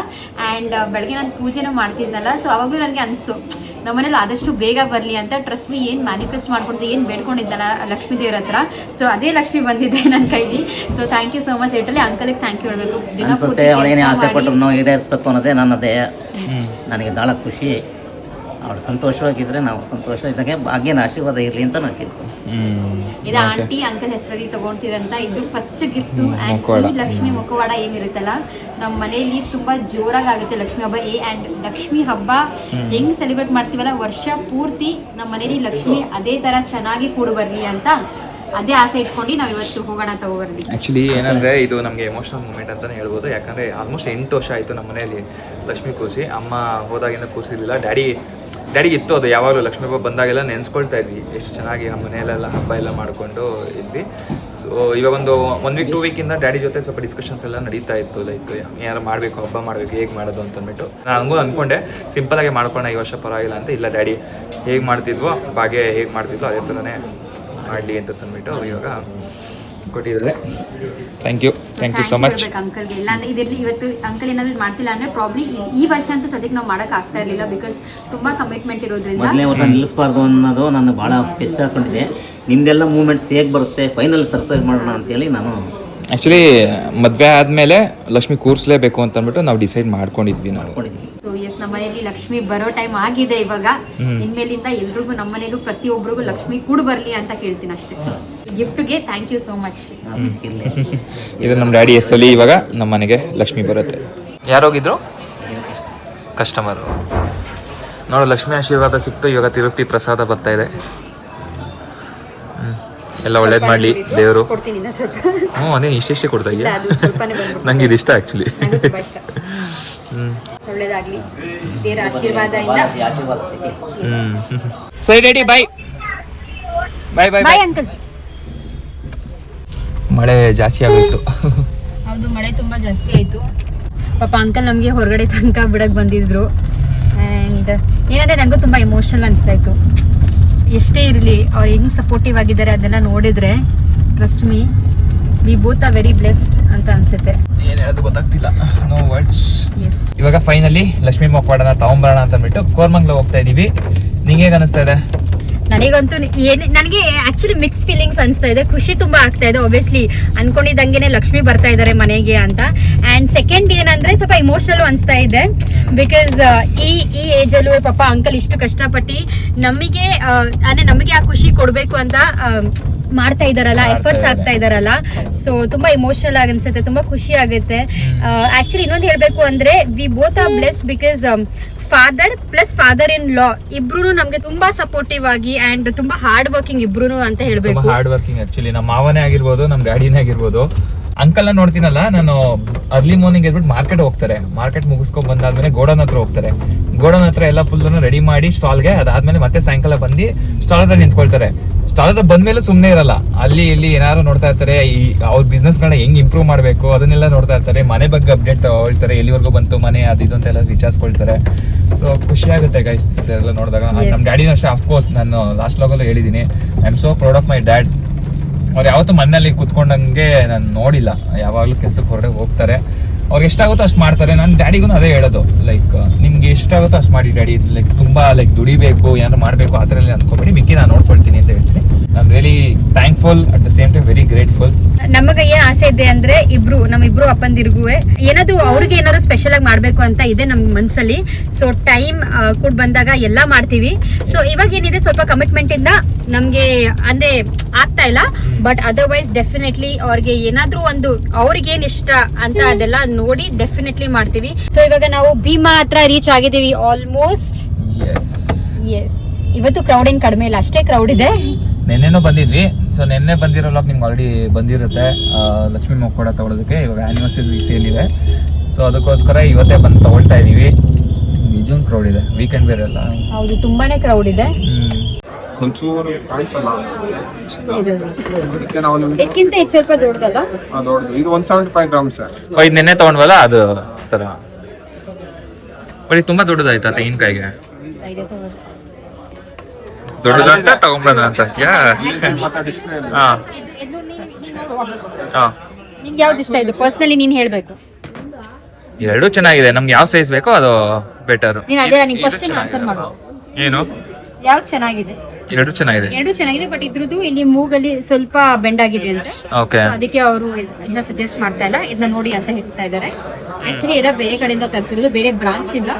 ಆ್ಯಂಡ್ ಬೆಳಗ್ಗೆ ನಾನು ಪೂಜೆನೂ ಮಾಡ್ತಿದ್ನಲ್ಲ, ಸೊ ಅವಾಗಲೂ ನನಗೆ ಅನಿಸ್ತು ನಮ್ಮನೇಲಿ ಆದಷ್ಟು ಬೇಗ ಬರಲಿ ಅಂತ. ಟ್ರಸ್ಟ್ ಮೀ, ಏನು ಮ್ಯಾನಿಫೆಸ್ಟ್ ಮಾಡ್ಕೊಡ್ತೀವಿ, ಏನು ಬೇಡ್ಕೊಂಡಿದ್ದಲ್ಲ ಲಕ್ಷ್ಮೀ ದೇವ್ರ ಹತ್ರ, ಸೊ ಅದೇ ಲಕ್ಷ್ಮಿ ಬಂದಿದೆ ನನ್ನ ಕೈಲಿ. So thank you so much. Literally ಅಂಕಲ್ಗೆ ಥ್ಯಾಂಕ್ ಯು ಹೇಳಬೇಕು. ನನ್ನ ಸೊಸೆ ಅವಳೇನೇ ಆಸೆ ಪಟ್ಟು ನಾವು ಈಡೇರಿಸ್ಬೇಕು ಅನ್ನೋದೇ ನನ್ನದೇ. ನನಗೆ ಭಾಳ ಖುಷಿ. ಅವಳು ಸಂತೋಷವಾಗಿದ್ದರೆ ನಾವು ಸಂತೋಷ ಇದ್ದಾಗೆ ಭಾಗ್ಯನ ಆಶೀರ್ವಾದ ಇರಲಿ ಅಂತ ನಾನು ಕೇಳ್ತೀನಿ. ಇದು ಆಂಟಿ ಅಂಕಲ್ ಹೆಸರಲ್ಲಿ ತಗೊಂತಿರಂತ ಇದು ಫಸ್ಟ್ ಗಿಫ್ಟು. ಆ್ಯಂಡ್ ಈ ಲಕ್ಷ್ಮಿ ಮುಖವಾಡ ಏನಿರುತ್ತಲ್ಲ, ನಮ್ಮ ಮನೆಯಲ್ಲಿ ತುಂಬ ಜೋರಾಗಿ ಆಗುತ್ತೆ ಲಕ್ಷ್ಮಿ ಹಬ್ಬ. ಆ್ಯಂಡ್ ಲಕ್ಷ್ಮಿ ಹಬ್ಬ ಹೆಂಗೆ ಸೆಲೆಬ್ರೇಟ್ ಮಾಡ್ತೀವಲ್ಲ, ವರ್ಷ ಪೂರ್ತಿ ನಮ್ಮ ಮನೇಲಿ ಲಕ್ಷ್ಮಿ ಅದೇ ಥರ ಚೆನ್ನಾಗಿ ಕೂಡು ಬರಲಿ ಅಂತ ಅದೇ ಆಸೆ ಇಟ್ಕೊಂಡು ನಾವು ಇವತ್ತು ಹೋಗೋಣ ತಗೋಬರ್ಲಿ. ಆ್ಯಕ್ಚುಲಿ ಏನಂದರೆ ಇದು ನಮಗೆ ಎಮೋಷನಲ್ ಮೂಮೆಂಟ್ ಅಂತಲೇ ಹೇಳ್ಬೋದು. ಯಾಕಂದರೆ ಆಲ್ಮೋಸ್ಟ್ 8 ವರ್ಷ ಆಯಿತು ನಮ್ಮ ಮನೆಯಲ್ಲಿ ಲಕ್ಷ್ಮಿ ಕೂರಿಸಿ. ಅಮ್ಮ ಹೋದಾಗಿಂದ ಕೂರಿಸಿರಲಿಲ್ಲ. ಡ್ಯಾಡಿ ಇತ್ತು ಅದು. ಯಾವಾಗಲೂ ಲಕ್ಷ್ಮೀ ಹಬ್ಬ ಬಂದಾಗೆಲ್ಲ ನೆನೆಸ್ಕೊಳ್ತಾ ಇದ್ವಿ, ಎಷ್ಟು ಚೆನ್ನಾಗಿ ನಮ್ಮ ಮನೆಯಲ್ಲೆಲ್ಲ ಹಬ್ಬ ಎಲ್ಲ ಮಾಡಿಕೊಂಡು ಇದ್ವಿ. ಸೊ ಇವಾಗ ಒಂದು 1 ವೀಕ್ 2 ವೀಕಿಂದ ಡ್ಯಾಡಿ ಜೊತೆ ಸ್ವಲ್ಪ ಡಿಸ್ಕಷನ್ಸ್ ಎಲ್ಲ ನಡೀತಾ ಇತ್ತು. ಲೈಕ್ ಏನಾರು ಮಾಡಬೇಕು, ಹಬ್ಬ ಮಾಡಬೇಕು, ಹೇಗೆ ಮಾಡೋದು ಅಂತಂದ್ಬಿಟ್ಟು ನಾನು ಹಂಗೂ ಅಂದ್ಕೊಂಡೆ ಸಿಂಪಲಾಗಿ ಮಾಡ್ಕೊಳ್ಳೋಣ ಈ ವರ್ಷ, ಪರವಾಗಿಲ್ಲ ಅಂತ. ಇಲ್ಲ, ಡ್ಯಾಡಿ ಹೇಗೆ ಮಾಡ್ತಿದ್ವೋ ಭಾಗ್ಯ ಹೇಗೆ ಮಾಡ್ತಿದ್ವೋ ಅದೇ ಥರನೇ ಮಾಡಲಿ ಅಂತ ತಂದ್ಬಿಟ್ಟು ಇವಾಗ ಕೊಟ್ಟಿದ್ದಾರೆ. ಥ್ಯಾಂಕ್ ಯು ಸೊ ಮಚ್ ಅಂಕಲ್ಗೆ. ಇಲ್ಲ ಅಂದ್ರೆ ಇದರಲ್ಲಿ ಇವತ್ತು ಅಂಕಲ್ ಏನಾದ್ರು ಮಾಡ್ತಿಲ್ಲ ಅಂದ್ರೆ ಪ್ರಾಬ್ಲಿ ಈ ವರ್ಷ ಅಂತೂ ಸದ್ಯಕ್ಕೆ ನಾವು ಮಾಡಕ್ ಆಗ್ತಾ ಇರಲಿಲ್ಲ, ಬಿಕಾಸ್ ತುಂಬಾ ಕಮಿಟ್ಮೆಂಟ್ ಇರೋದ್ರಿಂದ. ಮೊದಲನೇ ವರ್ಷ ನಿಲ್ಲಿಸಬಾರ್ದು ಅನ್ನೋದು ನಾನು ಭಾಳ ಸ್ಕೆಚ್ ಹಾಕೊಂಡಿದ್ದೆ. ನಿಮ್ದೆಲ್ಲ ಮೂಮೆಂಟ್ಸ್ ಹೇಗೆ ಬರುತ್ತೆ, ಫೈನಲ್ ಸರ್ಪ್ರೈಸ್ ಮಾಡೋಣ ಅಂತೇಳಿ ನಾನು ಆ್ಯಕ್ಚುಲಿ ಮದುವೆ ಆದಮೇಲೆ ಲಕ್ಷ್ಮಿ ಕೂರಿಸಲೇಬೇಕು ಅಂತ ಅಂದ್ಬಿಟ್ಟು ನಾವು ಡಿಸೈಡ್ ಮಾಡ್ಕೊಂಡಿದ್ವಿ. ಸೊ ಎಸ್, ನಮ್ಮ ಮನೆಯಲ್ಲಿ ಲಕ್ಷ್ಮಿ ಬರೋ ಟೈಮ್ ಆಗಿದೆ ಇವಾಗ. ಇನ್ಮೇಲಿಂದ ಎಲ್ರಿಗೂ ನಮ್ಮ ಮನೇಲೂ ಪ್ರತಿಯೊಬ್ಬರಿಗೂ ಲಕ್ಷ್ಮಿ ಕೂಡು ಬರಲಿ ಅಂತ ಕೇಳ್ತೀನಿ ಅಷ್ಟೇ. ಗಿಫ್ಟ್ಗೆ ಥ್ಯಾಂಕ್ ಯು ಸೋ ಮಚ್. ಇದು ನಮ್ಮ ಡ್ಯಾಡಿ ಎಸ್ಸಲ್ಲಿ ಇವಾಗ ನಮ್ಮ ಮನೆಗೆ ಲಕ್ಷ್ಮಿ ಬರುತ್ತೆ. ಯಾರೋಗಿದ್ರು ಕಸ್ಟಮರು. ನೋಡು, ಲಕ್ಷ್ಮಿ ಆಶೀರ್ವಾದ ಸಿಕ್ತು. ಇವಾಗ ತಿರುಪತಿ ಪ್ರಸಾದ ಬರ್ತಾ ಇದೆ. ಎಲ್ಲ ಒಳ್ಳೇದು ಮಾಡಲಿ ದೇವರು. ಅದೇ ಇಷ್ಟೇ ಕೊಡ್ತಾ ಇದೆಯಾ? ನಂಗೆ ಇದು ಇಷ್ಟ ಆ್ಯಕ್ಚುಲಿ. ಒಳ್ಳೇದಾಗ್ಲಿ, ದೇವರ ಆಶೀರ್ವಾದದಿಂದ. ಸರಿ ಡ್ಯಾಡಿ, ಬಾಯ್ ಬಾಯ್ ಬಾಯ್ ಬಾಯ್ ಅಂಕಲ್. ಮಳೆ ಜಾಸ್ತಿ ಆಗೋಯ್ತು. ಹೌದು, ಮಳೆ ತುಂಬಾ ಜಾಸ್ತಿ ಆಯ್ತು. ಪಾಪ ಅಂಕಲ್ ನಮಗೆ ಹೊರಗಡೆ ತನಕ ಬಿಡಕ್ಕೆ ಬಂದಿದ್ರು. ಆ್ಯಂಡ್ ಏನಂದ್ರೆ ನನಗೂ ತುಂಬಾ ಎಮೋಷನಲ್ ಅನಿಸ್ತಾ ಇತ್ತು. ಎಷ್ಟೇ ಇರಲಿ, ಅವ್ರು ಹೆಂಗೆ ಸಪೋರ್ಟಿವ್ ಆಗಿದ್ದಾರೆ ಅದೆಲ್ಲ ನೋಡಿದ್ರೆ trust me, V both are very blessed ಅಂತ ಅನ್ಸುತ್ತೆ. ಏನು ಹೇಳೋದು ಗೊತ್ತಾಗ್ತಿಲ್ಲ, ನೋ ವರ್ಡ್ಸ್. ಇವಾಗ ಫೈನಲಿ ಲಕ್ಷ್ಮಿ ಮುಖವಾಡನ ತಗೊಂಬರೋಣ ಅಂತ ಅಂದ್ಬಿಟ್ಟು ಕೋರ್ಮಂಗ್ಲ ಹೋಗ್ತಾ ಇದೀವಿ. ನಿಂಗೆ ಹೇಗೆ ಅನಿಸ್ತಾ ಇದೆ? ನನಗಂತೂ ನನಗೆ ಆಕ್ಚುಲಿ ಮಿಕ್ಸ್ ಫೀಲಿಂಗ್ಸ್ ಅನಿಸ್ತಾ ಇದೆ. ಖುಷಿ ತುಂಬಾ ಆಗ್ತಾ ಇದೆ. ಒಬ್ವಿಯಸ್ಲಿ ಅನ್ಕೊಂಡಿದ್ದಂಗೆನೆ ಲಕ್ಷ್ಮಿ ಬರ್ತಾ ಇದ್ದಾರೆ ಮನೆಗೆ ಅಂತ. ಆ್ಯಂಡ್ ಸೆಕೆಂಡ್ ಏನಂದ್ರೆ ಸ್ವಲ್ಪ ಇಮೋಷನಲ್ ಅನಿಸ್ತಾ ಇದೆ. ಬಿಕಾಸ್ ಈ ಏಜ್ ಅಲ್ಲೂ ಪಾಪ ಅಂಕಲ್ ಇಷ್ಟು ಕಷ್ಟಪಟ್ಟು ನಮಗೆ ಆ ಖುಷಿ ಕೊಡ್ಬೇಕು ಅಂತ ಮಾಡ್ತಾ ಇದಾರಲ್ಲ, ಎಫರ್ಟ್ಸ್ ಆಗ್ತಾ ಇದಾರಲ್ಲ. ಸೊ ತುಂಬಾ ಇಮೋಷನಲ್ ಆಗಿ ಅನ್ಸುತ್ತೆ, ತುಂಬಾ ಖುಷಿ ಆಗುತ್ತೆ. ಆಕ್ಚುಲಿ ಇನ್ನೊಂದು ಹೇಳ್ಬೇಕು ಅಂದ್ರೆ we both are blessed because father plus father in law ಇಬ್ರು ನಮ್ಗೆ ತುಂಬಾ ಸಪೋರ್ಟಿವ್ ಆಗಿ ಅಂಡ್ ತುಂಬಾ ಹಾರ್ಡ್ ವರ್ಕಿಂಗ್ ಇಬ್ರು ಅಂತ ಹೇಳ್ಬೇಕು. ಹಾರ್ಡ್ ವರ್ಕಿಂಗ್ ಆಕ್ಚುಲಿ ನಮ್ಮ ಮಾವನೇ ಆಗಿರ್ಬೋದು, ನಮ್ ಡ್ಯಾಡಿನೇ ಆಗಿರ್ಬೋದು. ಅಂಕಲ್ ನೋಡ್ತೀನಲ್ಲ, ನಾನು ಅರ್ಲಿ ಮಾರ್ನಿಂಗ್ ಎದ್ಬಿಟ್ಟು ಮಾರ್ಕೆಟ್ ಹೋಗ್ತಾರೆ. ಮಾರ್ಕೆಟ್ ಮುಗಿಸ್ಕೊಂಡ್ ಬಂದಾದ್ಮೇಲೆ ಗೋಡನ್ ಹತ್ರ ಹೋಗ್ತಾರೆ. ಗೋಡನ್ ಹತ್ರ ಎಲ್ಲ ಫುಲ್ ರೆಡಿ ಮಾಡಿ ಸ್ಟಾಲ್ಗೆ, ಅದಾದ್ಮೇಲೆ ಮತ್ತೆ ಸಾಯಂಕಾಲ ಬಂದು ಸ್ಟಾಲ್ ಹತ್ರ ನಿಂತ್ಕೊಳ್ತಾರೆ. ಸ್ಟಾಲ್ ಹತ್ರ ಬಂದ್ಮೇಲೆ ಸುಮ್ಮನೆ ಇರಲ್ಲ, ಅಲ್ಲಿ ಇಲ್ಲಿ ಏನಾದ್ರು ನೋಡ್ತಾ ಇರ್ತಾರೆ, ಅವ್ರ ಬಿಸ್ನೆಸ್ಗಳನ್ನ ಹೆಂಗ್ ಇಂಪ್ರೂವ್ ಮಾಡಬೇಕು ಅದನ್ನೆಲ್ಲ ನೋಡ್ತಾ ಇರ್ತಾರೆ, ಮನೆ ಬಗ್ಗೆ ಅಪ್ಡೇಟ್ ತಗೊಳ್ತಾರೆ, ಎಲ್ಲಿವರೆಗೂ ಬಂತು ಮನೆ ಅದು ಇದು ಅಂತೆಲ್ಲ ವಿಚಾರಿಸ್ಕೊಳ್ತಾರೆ. ಸೊ ಖುಷಿ ಆಗುತ್ತೆ ಗೈಸ್ ಇದೆಲ್ಲ ನೋಡಿದಾಗ. ನಮ್ಮ ಡ್ಯಾಡಿನೂ ಅಷ್ಟೇ, ಅಫ್ಕೋರ್ಸ್ ನಾನು ಲಾಸ್ಟ್ ಲಾಗಲ್ಲೂ ಹೇಳಿದ್ದೀನಿ, I am so proud of my dad. ಅವ್ರು ಯಾವತ್ತೂ ಮನೇಲಿ ಕುತ್ಕೊಂಡಂಗೆ ನಾನು ನೋಡಿಲ್ಲ, ಯಾವಾಗಲೂ ಕೆಲ್ಸಕ್ಕೆ ಹೊರಗಡೆ ಹೋಗ್ತಾರೆ, ಅವ್ರಿಗೆ ಎಷ್ಟಾಗುತ್ತೋ ಅಷ್ಟು ಮಾಡ್ತಾರೆ. ನನ್ನ ಡ್ಯಾಡಿಗೂ ಅದೇ ಹೇಳೋದು, ಲೈಕ್ ನಿಮ್ಗೆ ಎಷ್ಟಾಗುತ್ತೋ ಅಷ್ಟು ಮಾಡಿ ಡ್ಯಾಡಿ, ಲೈಕ್ ತುಂಬಾ ಲೈಕ್ ದುಡಿಬೇಕು ಏನಾದ್ರು ಮಾಡಬೇಕು ಆ ಥರ ಎಲ್ಲ ಅನ್ಕೋಬೇಡಿ, ಮಿಕ್ಕಿ ನಾನು ನೋಡ್ಕೊಳ್ತೀನಿ ಅಂತ ಹೇಳ್ತೀನಿ. I am really thankful, at the same time very grateful. ನಮಗೆ ಏನ್ ಆಸೆ ಇದೆ ಅಂದ್ರೆ ನಮ್ಮಿಬ್ರು ಅಪ್ಪಂದಿರ್ಗೂ ಏನಾದ್ರು ಅವ್ರಿಗೆ ಏನಾದ್ರು ಸ್ಪೆಷಲ್ ಆಗಿ ಮಾಡ್ಬೇಕು ಅಂತ ಇದೆ ನಮ್ ಮನ್ಸಲ್ಲಿ. ಸೊ ಟೈಮ್ ಕೂಡ ಬಂದಾಗ ಎಲ್ಲಾ ಮಾಡ್ತೀವಿ. ಸೊ ಇವಾಗ ಏನಿದೆ ಸ್ವಲ್ಪ ಕಮಿಟ್ಮೆಂಟ್ ಇಂದ ನಮ್ಗೆ ಅಂದ್ರೆ ಆಗ್ತಾ ಇಲ್ಲ, ಬಟ್ ಅದರ್ವೈಸ್ ಡೆಫಿನೆಟ್ಲಿ ಅವ್ರಿಗೆ ಏನಾದ್ರೂ ಒಂದು ಅವ್ರಿಗೆ ಏನ್ ಇಷ್ಟ ಅಂತ ಅದೆಲ್ಲ ನೋಡಿ ಡೆಫಿನೆಟ್ಲಿ ಮಾಡ್ತೀವಿ. ಸೊ ಇವಾಗ ನಾವು ಭೀಮಾ ಹತ್ರ ರೀಚ್ ಆಗಿದ್ದೀವಿ ಆಲ್ಮೋಸ್ಟ್. ಎಸ್, ಇವತ್ತು ಕ್ರೌಡ್ ಏನ್ ಕಡಿಮೆ ಇಲ್ಲ, ಅಷ್ಟೇ ಕ್ರೌಡ್ ಇದೆ. ನೆನ್ನೆನೂ ಬಂದಿದ್ವಿ. ಸೊ ನೆನ್ನೆ ಬಂದಿರೋ ಲಾಗ್ ನಿಮ್ಗೆ ಆಲ್ರೆಡಿ ಬಂದಿರುತ್ತೆ, ಲಕ್ಷ್ಮೀ ಮೊಕ್ಕೋಡ ತಗೊಳ್ಳೋದಕ್ಕೆ. ಇವಾಗ ಆನಿವರ್ಸರಿ ಸೇಲ್ ಇದೆ, ಸೊ ಅದಕ್ಕೋಸ್ಕರ ಇವತ್ತೇ ಬಂದು ತಗೊಳ್ತಾ ಇದೀವಿ. ನಿಜನ್ ಕ್ರೌಡ್ ಇದೆ, ವೀಕೆಂಡ್ ಬೇರೆ ಅಲ್ಲ. ಹೌದು, ತುಂಬಾನೇ ಕ್ರೌಡ್ ಇದೆ. ಒಂಚೂರು ಕಾಣಿಸಲ್ಲ, ಇದಕ್ಕಿಂತ ಇದು ಸ್ವಲ್ಪ ದೊಡ್ಡದಲ್ಲ. ದೊಡ್ಡದು ಇದು 175 grams. ಇದು ನೆನ್ನೆ ತಗೊಂಡ್ವಲ್ಲ ಅದು ತರ ಬರೀ ತುಂಬಾ ದೊಡ್ಡದಾಯ್ತಾ ತೆಂಗಿನಕಾಯಿಗೆ? ದೊಡ್ಡದಂತ ತಗೊಂಡ್ಬಂದ ಅಂತ ನಿನ್ಗೆ ಯಾವ್ದು ಇಷ್ಟ ಇದು ಪರ್ಸನಲಿ ನೀನ್ ಹೇಳ್ಬೇಕು. ಎರಡೂ ಚೆನ್ನಾಗಿದೆ, ನಮ್ಗೆ ಯಾವ ಸೈಜ್ ಬೇಕೋ ಅದು ಬೆಟರ್. ನೀನ್ ಅದೇ ನಿನ್ ಕ್ವಶ್ಚನ್ ಆನ್ಸರ್ ಮಾಡು. ಏನು ಯಾವ್ದು ಚೆನ್ನಾಗಿದೆ? ಎರಡೂ ಚೆನ್ನಾಗಿದೆ. ಎರಡು ಚೆನ್ನಾಗಿದೆ, ಬಟ್ ಇದ್ರದ್ದು ಇಲ್ಲಿ ಮೂಗಲ್ಲಿ ಸ್ವಲ್ಪ ಬೆಂಡ್ ಆಗಿದೆ ಅಂತೆ. ಓಕೆ, ಅದಕ್ಕೆ ಅವರು ಇದನ್ನ ಸಜೆಸ್ಟ್ ಮಾಡ್ತಾ ಇಲ್ಲ, ಇದನ್ನ ನೋಡಿ ಅಂತ ಹೇಳ್ತಾ ಇದ್ದಾರೆ. ಆಕ್ಚುಲಿ ಎಲ್ಲ ಬೇರೆ ಕಡೆಯಿಂದ ತರಿಸಿರೋದು, ಬೇರೆ ಬ್ರಾಂಚ್ ಇಲ್ಲ.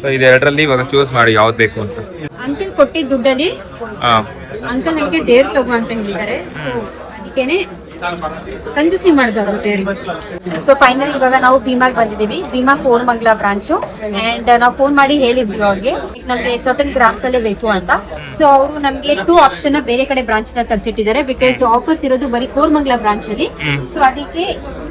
ಸೊ ಇದೆರಡರಲ್ಲಿ ಇವಾಗ ಚೂಸ್ ಮಾಡಿ ಯಾವ್ದು ಬೇಕು ಅಂತ. ಅಂಕಲ್ ಕೊಟ್ಟಿದ್ದ ದುಡ್ಡಲ್ಲಿ ಅಂಕಲ್ ನನಗೆ ದೇವ್ರು ತಗೋ ಅಂತ ಹೇಳಿದ್ದಾರೆ. ಸೊ ಅದಕ್ಕೇನೆ ಕಂಜೂಸಿ ಮಾಡಿದ್ರು ದೇವ್ರಿಗೆ. ಸೊ ಫೈನಲಿ ಇವಾಗ ನಾವು ಭೀಮಾಗ್ ಬಂದಿದ್ದೀವಿ. ಭೀಮಾ ಕೋರಮಂಗಲ ಬ್ರಾಂಚು. ಅಂಡ್ ನಾವು ಫೋನ್ ಮಾಡಿ ಹೇಳಿದ್ವಿ ಅವ್ರಿಗೆ ನಮ್ಗೆ ಸರ್ಟನ್ ಗ್ರಾಮ್ಸ್ ಅಲ್ಲೇ ಬೇಕು ಅಂತ. ಸೊ ಅವರು ನಮ್ಗೆ 2 ಆಪ್ಷನ್ ಬೇರೆ ಕಡೆ ಬ್ರಾಂಚ್ ನ ತರಿಸಿಟ್ಟಿದ್ದಾರೆ, ಬಿಕಾಸ್ ಆಫರ್ಸ್ ಇರೋದು ಬರೀ ಕೋರಮಂಗಲ ಬ್ರಾಂಚ್ ಅಲ್ಲಿ. ಸೊ ಅದಕ್ಕೆ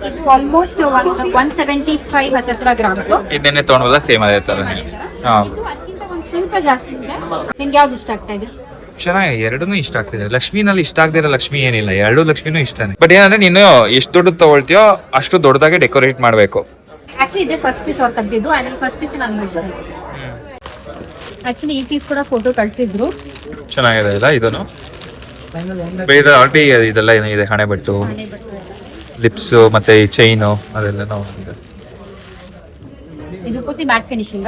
ಇದು ಆಲ್ಮೋಸ್ಟ್ 175 ಹತ್ತಿರ ಗ್ರಾಮ್ಸ್. ಇದನ್ನೇ ತಗೊಂಡ್ವಲ್ಲ ಸೇಮ್ ಅದೇ ತರ. ಇದು ಅದಕ್ಕಿಂತ ಒಂದು ಸ್ವಲ್ಪ ಜಾಸ್ತಿ ಇದೆ. ನಿಮ್ಗೆ ಯಾವ್ದು ಇಷ್ಟ ಆಗ್ತಾ ಇದೆ? ಚೆನ್ನಾಗಿ, ಎರಡನ್ನೂ ಇಷ್ಟ ಆಗ್ತಿದೆ. ಲಕ್ಷ್ಮಿನಲ್ಲಿ ಇಷ್ಟ ಆಗದಿರೋ ಲಕ್ಷ್ಮಿ ಏನಿಲ್ಲ, ಎರಡೂ ಲಕ್ಷ್ಮಿನೂ ಇಷ್ಟನೇ. ಬಟ್ ಏನಂದ್ರೆ ನೀನು ಎಷ್ಟು ದೊಡ್ಡದು ತಗೊಳ್ತೀಯೋ ಅಷ್ಟು ದೊಡ್ಡದಾಗೆ ಡೆಕೋರೇಟ್ ಮಾಡಬೇಕು. ಆಕ್ಚುಲಿ ಇದೇ ಫಸ್ಟ್ ಪೀಸ್ ಅವ್ರು ತೆಗ್ದಿದ್ದು, ಅಂಡ್ ಫಸ್ಟ್ ಪೀಸ್ ನನಗೆ ಇಷ್ಟ. ಆಕ್ಚುಲಿ ಈ ಪೀಸ್ ಕೂಡ ಫೋಟೋ ಕಳಿಸಿದ್ರು. ಚೆನ್ನಾಗಿದೆ ಇಲ್ಲ ಇದನ್ನು? ಬೇರೆ ಆಲ್ರೆಡಿ ಇದೆಲ್ಲ ಏನಿದೆ, ಹಣೆ ಬಟ್ಟು, ಲಿಪ್ಸ್ ಮತ್ತೆ ಈ ಚೈನು ಅದೆಲ್ಲ ನೋಡಿದೆ. ಇದು ಪೂರ್ತಿ mat finishing,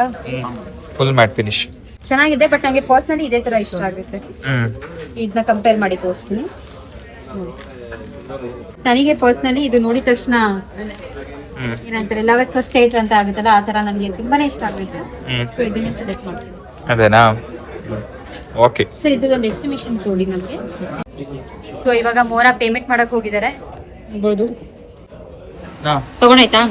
full mat finish ಚೆನ್ನಾಗಿದೆ. ಬಟ್ ನನಗೆ ಪರ್ಸನಲಿ ಇದೇ ತರ ಇಷ್ಟ ಆಗುತ್ತೆ. ಇದನ್ನ ಕಂಪೇರ್ ಮಾಡಿ ತೋರಿಸ್ತೀನಿ. ನನಗೆ ಪರ್ಸನಲಿ ಇದು ನೋಡಿದ ತಕ್ಷಣ ಏನಂತಾರೆ ಲವ್ ಎಟ್ ಫಸ್ಟ್ ಸ್ಟೇಟ್ ಅಂತ ಆಗುತ್ತಲ್ಲ, ಆ ತರ ನನಗೆ ತುಂಬಾನೇ ಇಷ್ಟ ಆಗುತ್ತೆ. ಸೊ ಇದನ್ನೇ ಸೆಲೆಕ್ಟ್ ಮಾಡ್ತೀನಿ. ಅದೇನಾ? ಓಕೆ ಸರ್, ಇದೊಂದು ಎಸ್ಟಿಮೇಷನ್ ಕೊಡಿ ನಮಗೆ. ಸೊ ಇವಾಗ ಮೋರಾ ಪೇಮೆಂಟ್ ಮಾಡಕ್ ಹೋಗಿದ್ದಾರೆ, ನೋಡ್ಬೋದು. ತಗೊಂಡಾಯ್ತಾ?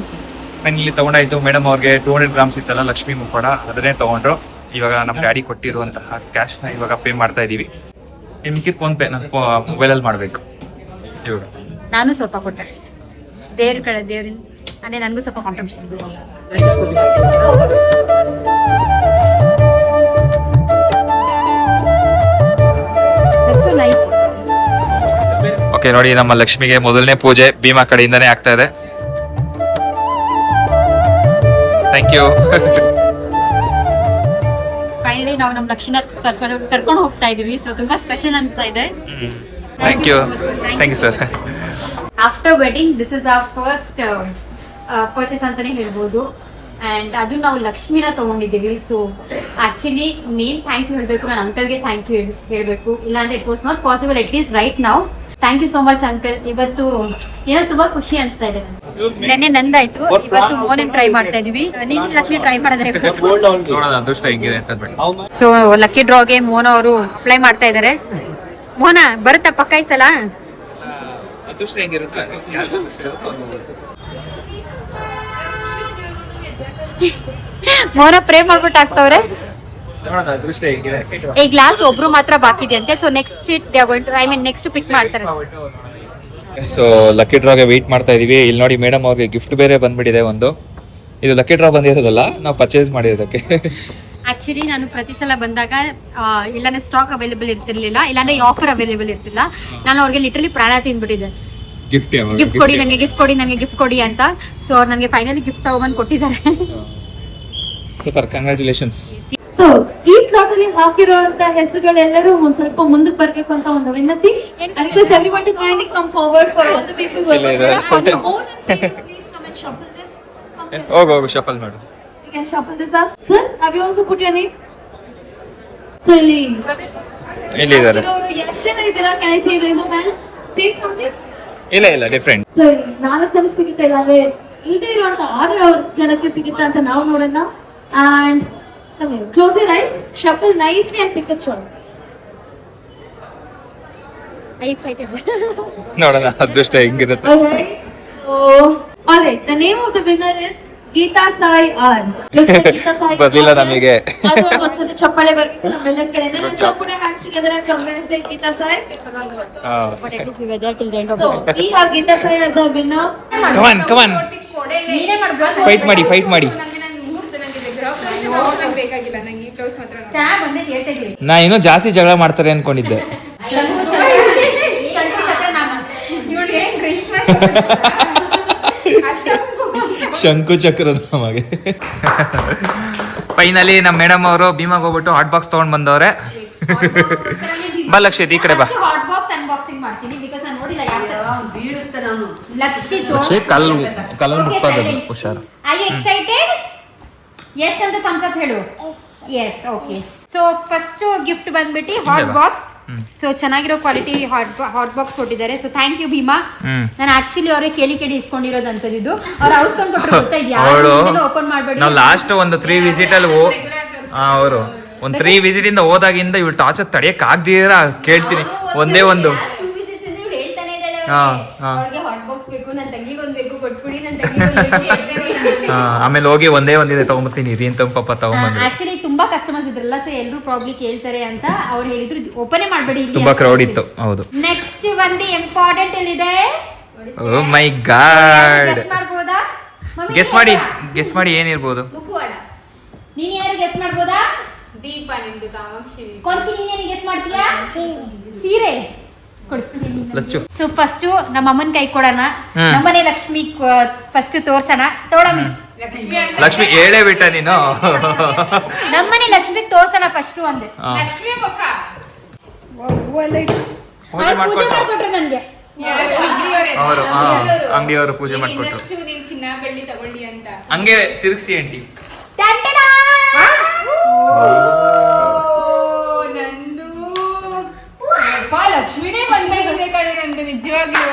ಇಲ್ಲಿ ತಗೊಂಡಾಯ್ತು. ಮೇಡಮ್ ಅವ್ರಿಗೆ 200 ಗ್ರಾಮ್ಸ್ ಇತ್ತಲ್ಲ ಲಕ್ಷ್ಮೀ ಮುಖವಾಡ, ಅದನ್ನೇ ತಗೊಂಡ್ರು. ಇವಾಗ ನಮ್ಮ ಡ್ಯಾಡಿ ಕೊಟ್ಟಿರುವಂತಹ ಕ್ಯಾಶ್ನ ಇವಾಗ ಪೇ ಮಾಡ್ತಾ ಇದೀವಿ. ನಿಮ್ಗೆ ಫೋನ್ ಪೇ ನಾನು ಮೊಬೈಲಲ್ಲಿ ಮಾಡಬೇಕು. ಇವಾಗ ನಾನು ಸ್ವಲ್ಪ ಕೊಟ್ಟೆ ದೇವ್ರಿಂದ, ಅಂದರೆ ನನಗೂ ಸ್ವಲ್ಪ ಕಾಂಟ್ರಿಬ್ಯೂಷನ್. ಓಕೆ, ನೋಡಿ ನಮ್ಮ ಲಕ್ಷ್ಮಿಗೆ ಮೊದಲನೇ ಪೂಜೆ ಭೀಮಾ ಕಡೆಯಿಂದನೇ ಆಗ್ತಾ ಇದೆ. Thank you. ಫೈನಲಿ ನಾವು ನಮ್ಮ ಲಕ್ಷ್ಮಿನ ಕರ್ಕೊಂಡು ಹೋಗ್ತಾ ಇದೀವಿ. ಸೊ ತುಂಬಾ ಸ್ಪೆಷಲ್ ಅನ್ಸ್ತಾ ಇದೆ. Thank you sir. After wedding this is our first purchase ಅಂತಾನೆ ಹೇಳ್ಬೋದು. ಆ್ಯಂಡ್ ಅದು ನಾವು ಲಕ್ಷ್ಮಿನ ತೊಗೊಂಡಿದ್ದೀವಿ. So actually main thank you ಹೇಳಬೇಕು, ನಾನು ಅಂಕಲ್ಗೆ ಥ್ಯಾಂಕ್ ಯು ಹೇಳಬೇಕು. ಇಲ್ಲಾಂದ್ರೆ it was not possible at least right ನಾವು. Thank you so much uncle. ಇವತ್ತು ಏನೋ ತುಂಬಾ ಖುಷಿ ಅನಿಸ್ತಾ ಇದೆ. ನೆನ್ನೆ ನಂದಾಯ್ತು, ಇವತ್ತು ಮೋನನ್ ಟ್ರೈ ಮಾಡ್ತಾ ಇದೀವಿ. ನೀನು ಲಕ್ಷ್ಮಿ ಟ್ರೈ ಮಾಡಿದ್ರೆ ಅದೃಷ್ಟ ಹೆಂಗಿದೆ ಅಂತ. ಸೊ ಲಕ್ಕಿ ಡ್ರಾಗೆ ಮೋನ ಅವರು ಅಪ್ಲೈ ಮಾಡ್ತಾ ಇದ್ದಾರೆ. ಮೋನ ಬರುತ್ತಾ ಪಕ್ಕ ಈ ಸಲ? ಅದೃಷ್ಟ ಹೆಂಗಿರುತ್ತೆ? ಮೋನ ಪ್ರೇ ಮಾಡ್ಬಿಟ್ಟು ಆಗ್ತಾವ್ರೆ. ಅದೃಷ್ಟ ಹೆಂಗಿದೆ? ಈಗ ಲಾಸ್ಟ್ ಒಬ್ರು ಮಾತ್ರ ಬಾಕಿ ಇದೆ ಅಂತೆ. ಸೊ ನೆಕ್ಸ್ಟ್ ಸೀಟ್ ನೆಕ್ಸ್ಟ್ ಪಿಕ್ ಮಾಡ್ತಾರೆ. ಸೊ ಲಕ್ಕಿ ಡ್ರಾಗೆ ವೇಟ್ ಮಾಡ್ತಾ ಇದೀವಿ. ಇಲ್ಲಿ ನೋಡಿ ಮೇಡಮ್ ಅವ್ರಿಗೆ ಗಿಫ್ಟ್ ಬೇರೆ ಬಂದ್ಬಿಟ್ಟಿದೆ ಒಂದು. ಇದು ಲಕ್ಕಿ ಡ್ರಾ ಬಂದಿರೋದಲ್ಲ, ನಾವು ಪರ್ಚೇಸ್ ಮಾಡಿರೋದಕ್ಕೆ. ಆಕ್ಚುಲಿ ನಾನು ಪ್ರತಿ ಸಲ ಬಂದಾಗ ಇಲ್ಲಾಂದ್ರೆ ಸ್ಟಾಕ್ ಅವೈಲೇಬಲ್ ಇರ್ತಿರ್ಲಿಲ್ಲ, ಇಲ್ಲಾಂದ್ರೆ ಈ ಆಫರ್ ಅವೈಲೇಬಲ್ ಇರ್ತಿಲ್ಲ. ನಾನು ಅವ್ರಿಗೆ ಲಿಟರಲಿ ಪ್ರಾಣ ತಿಂದ್ಬಿಟ್ಟಿದ್ದೆ, ಗಿಫ್ಟ್ ಕೊಡಿ ನನಗೆ, ಗಿಫ್ಟ್ ಕೊಡಿ ನನಗೆ, ಗಿಫ್ಟ್ ಕೊಡಿ ಅಂತ. ಸೊ ಅವ್ರು ನನಗೆ ಫೈನಲಿ ಗಿಫ್ಟ್ ತಗೊಂಡ್ಬಂದು ಕೊಟ್ಟಿದ್ದಾರೆ. Super, congratulations. ಸೊ ಈ ಸ್ಲಾಟ್ ಅಲ್ಲಿ ಹಾಕಿರುವಂತ ಹೆಸರುಗಳೆಲ್ಲರೂ ಒಂದ್ ಸ್ವಲ್ಪ ಮುಂದಕ್ಕೆ ಬರ್ಬೇಕು ಅಂತ ಒಂದು ವಿನಂತಿ. Request everybody to kindly come forward for all the people who are please come and shuffle this. ಹೋಗು ಶಫಲ್ ಮಾಡು. You can shuffle this up. Sir, have you also put your name? So ಇಲ್ಲಿ ಇದ್ದಾರೆ. ಎಷ್ಟು ಇದ್ದೀರಾ? Can I see raise of hands? Same company? ಇಲ್ಲ different. So 4 ಜನಕ್ಕೆ ಸಿಗುತ್ತೆ, ಇಲ್ಲಾಂದ್ರೆ ಇಲ್ಲದೆ ಇರುವಂತ 6 ಜನಕ್ಕೆ ಸಿಗುತ್ತೆ ಅಂತ ನಾವು ನೋಡೋಣ. And come here. Close your eyes, shuffle nicely and pick a choice. I excited. ನೋಡೋಣ ಅದೃಷ್ಟ ಹೆಂಗಿರುತ್ತೆ. Alright, the name of the winner is Geeta Sai R. Geeta Sai ಬರ್ಲಿಲ್ಲ ನಮಗೆ. ಅದು ಒಂದ್ಸಲ ಚಪ್ಪಾಳೆ ಬರ್ಬೇಕು ನಮ್ಮೆಲ್ಲರ ಕಡೆಯಿಂದ. So put your hands together and congratulate Geeta Sai. But at least we were there till the end of So we have Geeta Sai as a winner. Come on. Fight ಮಾಡಿ. ನಾ ಏನೋ ಜಾಸ್ತಿ ಜಗಳ ಮಾಡ್ತಾರೆ ಅನ್ಕೊಂಡಿದ್ದೆ. ಶಂಕು ಚಕ್ರ ನಮಗೆ. ಫೈನಲಿ ನಮ್ಮ ಮೇಡಮ್ ಅವರು ಭೀಮಾಗ್ ಹೋಗ್ಬಿಟ್ಟು ಹಾಟ್ ಬಾಕ್ಸ್ ತಗೊಂಡ್ ಬಂದವ್ರೆ. ಬಾ ಲಕ್ಷಿತ್ ಈ ಕಡೆ ಬಾ. ಹಾಟ್ ಬಾಕ್ಸ್ ಅನ್ಬಾಕ್ಸಿಂಗ್ ಮಾಡ್ತೀನಿ ಬಿಕಾಸ್ ನಾನು ನೋಡಿಲ್ಲ ಯಾವ ತರ ಬೀಳುತ್ತೆ. ನಾನು ಲಕ್ಷಿತ್ ಕಲ್ಲು ಮುಟ್ಕೋದು ಹುಷಾರು. I excited? ಎಸ್ ಅಂತ ಥಮ್ಸ್ ಅಪ್ ಹೇಳು. Yes okay. So first gift ಬಂದ್ಬಿಟ್ಟು ಹಾಟ್ ಬಾಕ್ಸ್. ಸೊ ಚೆನ್ನಾಗಿರೋ ಕ್ವಾಲಿಟಿ ಹಾಟ್ ಬಾಕ್ಸ್ ಕೊಟ್ಟಿದ್ದಾರೆ. So thank you Bheema. ನಾನು ಆಕ್ಚುಲಿ ಅವ್ರಿಗೆ ಕೇಳಿ ಇಸ್ಕೊಂಡಿರೋದು ಅಂತದ್ದು. ಅವ್ರು ಔಸ್ಕೊಂಡು ಕೊಟ್ಟರು ಗೊತ್ತಾ, ಓಪನ್ ಮಾಡಬೇಡಿ. ನಾವು ಲಾಸ್ಟ್ ಒಂದು 3 ವಿಸಿಟ್ ಅಲ್ಲಿ ಅವರು ಒಂದು 3 ವಿಸಿಟ್ ಇಂದ ಹೋದಾಗಿಂದ ಇವಳು ಟಾರ್ಚರ್ ತಡೆಯಕ್ ಆಗ್ದಿರ ಕೇಳ್ತೀನಿ ಒಂದೇ ಒಂದು. ಆಮೇಲೆ ಹೋಗಿ ಒಂದೇ ಒಂದಿದೆ ತಗೊಂಡ್ಬರ್ತೀನಿ ರೀ ಅಂತ ಪಾಪ ತಗೊಂಡ್ಬಂದ್ರು. ಆಕ್ಚುಲಿ ತುಂಬಾ ಕಸ್ಟಮರ್ಸ್ ಇದ್ರಲ್ಲ, ಸೊ ಎಲ್ಲರೂ ಪ್ರಾಬ್ಲಿ ಕೇಳ್ತಾರೆ ಅಂತ ಅವ್ರು ಹೇಳಿದ್ರು ಓಪನ್ ಮಾಡಬೇಡಿ, ತುಂಬಾ ಕ್ರೌಡ್ ಇತ್ತು. ಹೌದು. ನೆಕ್ಸ್ಟ್ ಒಂದು ಇಂಪಾರ್ಟೆಂಟ್ ಎಲ್ಲಿದೆ? ಓ ಮೈ ಗಾಡ್. ಗೆಸ್ ಮಾಡ್ಬೋದಾ? ಗೆಸ್ ಮಾಡಿ ಏನಿರ್ಬೋದು? ಮುಖವಾಡ. ನೀನ್ ಯಾರು ಗೆಸ್ ಮಾಡ್ಬೋದಾ? ದೀಪ. ನಿಮ್ದು ಕಾಮಾಕ್ಷಿ. ಕೊಂಚಿ ನೀನೇನು ಗೆಸ್ ಮಾಡ್ತೀಯಾ? ಸೀರೆ. ಲಚ್ಚು. ಸೊ ಫಸ್ಟ್ ನಮ್ಮ ಅಮ್ಮನ ಕೈ ಕೊಡೋಣ. ನಮ್ಮನೆ ಲಕ್ಷ್ಮಿ ಫಸ್ಟ್ ತೋರ್ಸೋಣ. ತೋಳಮ್ಮಿ. ಲಕ್ಷ್ಮಿ ಹೇಳೇ ಬಿಟ್ಟ ನೀನು. ನಮ್ಮನೆ ಲಕ್ಷ್ಮಿ ತೋರ್ಸೋಣ ಫಸ್ಟ್ ಅಂದೆ. ಲಕ್ಷ್ಮಿ ಪಕ್ಕ ಪೂಜೆ ಮಾಡ್ಕೊಟ್ರು ನನ್ಗೆ. ಅವರು ಅಂಗಡಿಯವರು ಪೂಜೆ ಮಾಡ್ಕೊಟ್ರು. ನೀನ್ ಚಿನ್ನ ಬೆಳ್ಳಿ ತಗೊಳ್ಳಿ ಅಂತ ಹಂಗೆ ತಿರುಗಿಸಿ ಆಂಟಿ. ನಂದು ಲಕ್ಷ್ಮಿನೇ ಬಂದಾಗಿದೆ ಕಣೆ. ನಂದು ನಿಜವಾಗ್ಲೂ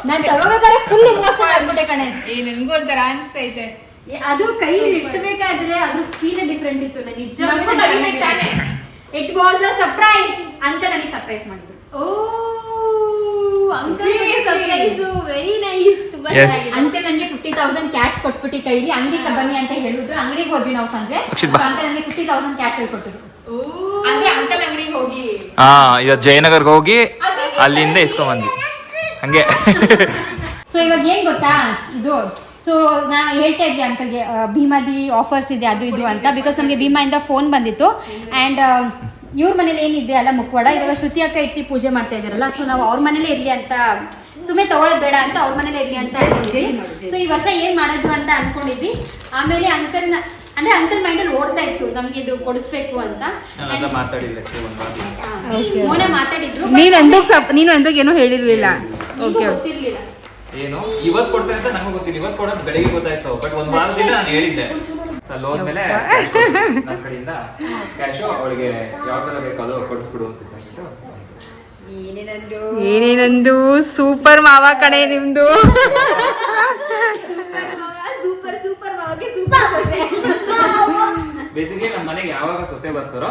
ನಾನ್ ತಗೋಬೇಕಾದ್ರೆ ಫುಲ್ ಇಮೋಷನ್ ಆಗ್ಬಿಟ್ಟೆ ಕಣೆ. ನನ್ಗೂ ಒಂಥರ ಅನ್ಸ್ತೈತೆ. ಅದು ಕೈ ಇಟ್ಬೇಕಾದ್ರೆ ಅದ್ರ ಫೀಲ್ ಡಿಫ್ರೆಂಟ್ ಇತ್ತು. ನಾನು ನಿಜವಾಗ್ಲೂ ಇಟ್ ವಾಸ್ ಅ ಸರ್ಪ್ರೈಸ್ ಅಂತ ನನಗೆ ಸರ್ಪ್ರೈಸ್ ಮಾಡಿದ್ರು. Surprise very nice. ಅಂತ ನನಗೆ 50,000 ಕ್ಯಾಶ್ ಕೊಟ್ಬಿಟ್ಟು ಕೈಲಿ ಅಂಗಡಿಗೆ ಬನ್ನಿ ಅಂತ ಹೇಳಿದ್ರು. ಅಂಗಡಿಗೆ ಹೋದ್ವಿ ನಾವು ಸಂಜೆ. ಅಂತ ನನಗೆ 50,000 ಕ್ಯಾಶ್ ಕೊಟ್ಟಿದ್ರು. ಅಂದ್ರೆ ಅಂಕಲ್ ಅಂಗಡಿಗೆ ಹೋಗಿ ಈಗ ಜಯನಗರ್ಗೆ ಹೋಗಿ ಅಲ್ಲಿಂದ ಇಸ್ಕೊಂಡ್ ಬಂದ್ವಿ ಹಂಗೆ. ಸೊ ಇವಾಗ ಏನ್ ಗೊತ್ತಾ ಇದು, ಸೊ ನಾ ಹೇಳ್ತಾ ಇದ್ವಿ ಅಂಕಲ್ಗೆ ಭೀಮಾದಿ ಆಫರ್ಸ್ ಇದೆ ಅದು ಇದು ಅಂತ. ಬಿಕಾಸ್ ನಮಗೆ ಭೀಮಾಯಿಂದ ಫೋನ್ ಬಂದಿತ್ತು. ಆ್ಯಂಡ್ ಇವ್ರ ಮನೇಲಿ ಏನಿದೆ ಅಲ್ಲ ಮುಖವಾಡ, ಇವಾಗ ಶ್ರುತಿ ಅಕ್ಕ ಇಟ್ಟು ಪೂಜೆ ಮಾಡ್ತಾ ಇದ್ದಾರಲ್ಲ, ಸೊ ನಾವು ಅವ್ರ ಮನೇಲೇ ಇರಲಿ ಅಂತ, ಸುಮ್ಮನೆ ತಗೊಳ್ಳೋದು ಬೇಡ ಅಂತ ಅವ್ರ ಮನೇಲಿ ಇರಲಿ ಅಂತ ಹೇಳಿದ್ವಿ. ಸೊ ಈ ವರ್ಷ ಏನು ಮಾಡೋದು ಅಂತ ಅನ್ಕೊಂಡಿದ್ವಿ. ಆಮೇಲೆ ಅಂಕಲ್ನ ಅಂದ್ರೆ ಅಂಕಲ್ ಮೈಂಡಲ್ಲಿ ಓಡ್ತಾ ಇತ್ತು ನಮ್ಗೆ ಇದು ಕೊಡಿಸ್ಬೇಕು ಅಂತ. ಮೋನೆ ಮಾತಾಡಿದ್ರು. ನೀನು ಎಂದಾಗ ಏನೋ ಹೇಳಿರ್ಲಿಲ್ಲ. ಗೊತ್ತಿರ್ಲಿಲ್ಲ ಏನು ಇವತ್ತು ಕೊಡ್ತೇನೆ ಅಂತ ನಂಗೂ ಗೊತ್ತಿಲ್ಲ. ಇವತ್ತು ಕೊಡೋದು ಬೆಳಿಗ್ಗೆ ಗೊತ್ತಾಯ್ತು. ಬಟ್ ಒಂದು ವಾರದಿಂದ ನಾನು ಹೇಳಿದ್ದೆ ಸಲ್ ಹೋದ್ಮೇಲೆ ನನ್ನ ಕಡೆಯಿಂದ ಕ್ಯಾಶು ಅವಳಿಗೆ ಯಾವ ತರ ಬೇಕಾದ್ರೂ ಕೊಡಿಸ್ಬಿಡು ಅಂತ. ಏನೇನಂದು ಸೂಪರ್ ಮಾವ ಕಡೆ ನಿಮ್ದು. ಸೂಪರ್ ಸೂಪರ್ ಮಾವಗೆ ಸೂಪರ್ ಸೊಸೆ. ಬೇಸಿಗೆ ನಮ್ಮ ಮನೆಗೆ ಯಾವಾಗ ಸೊಸೆ ಬರ್ತಾರೋ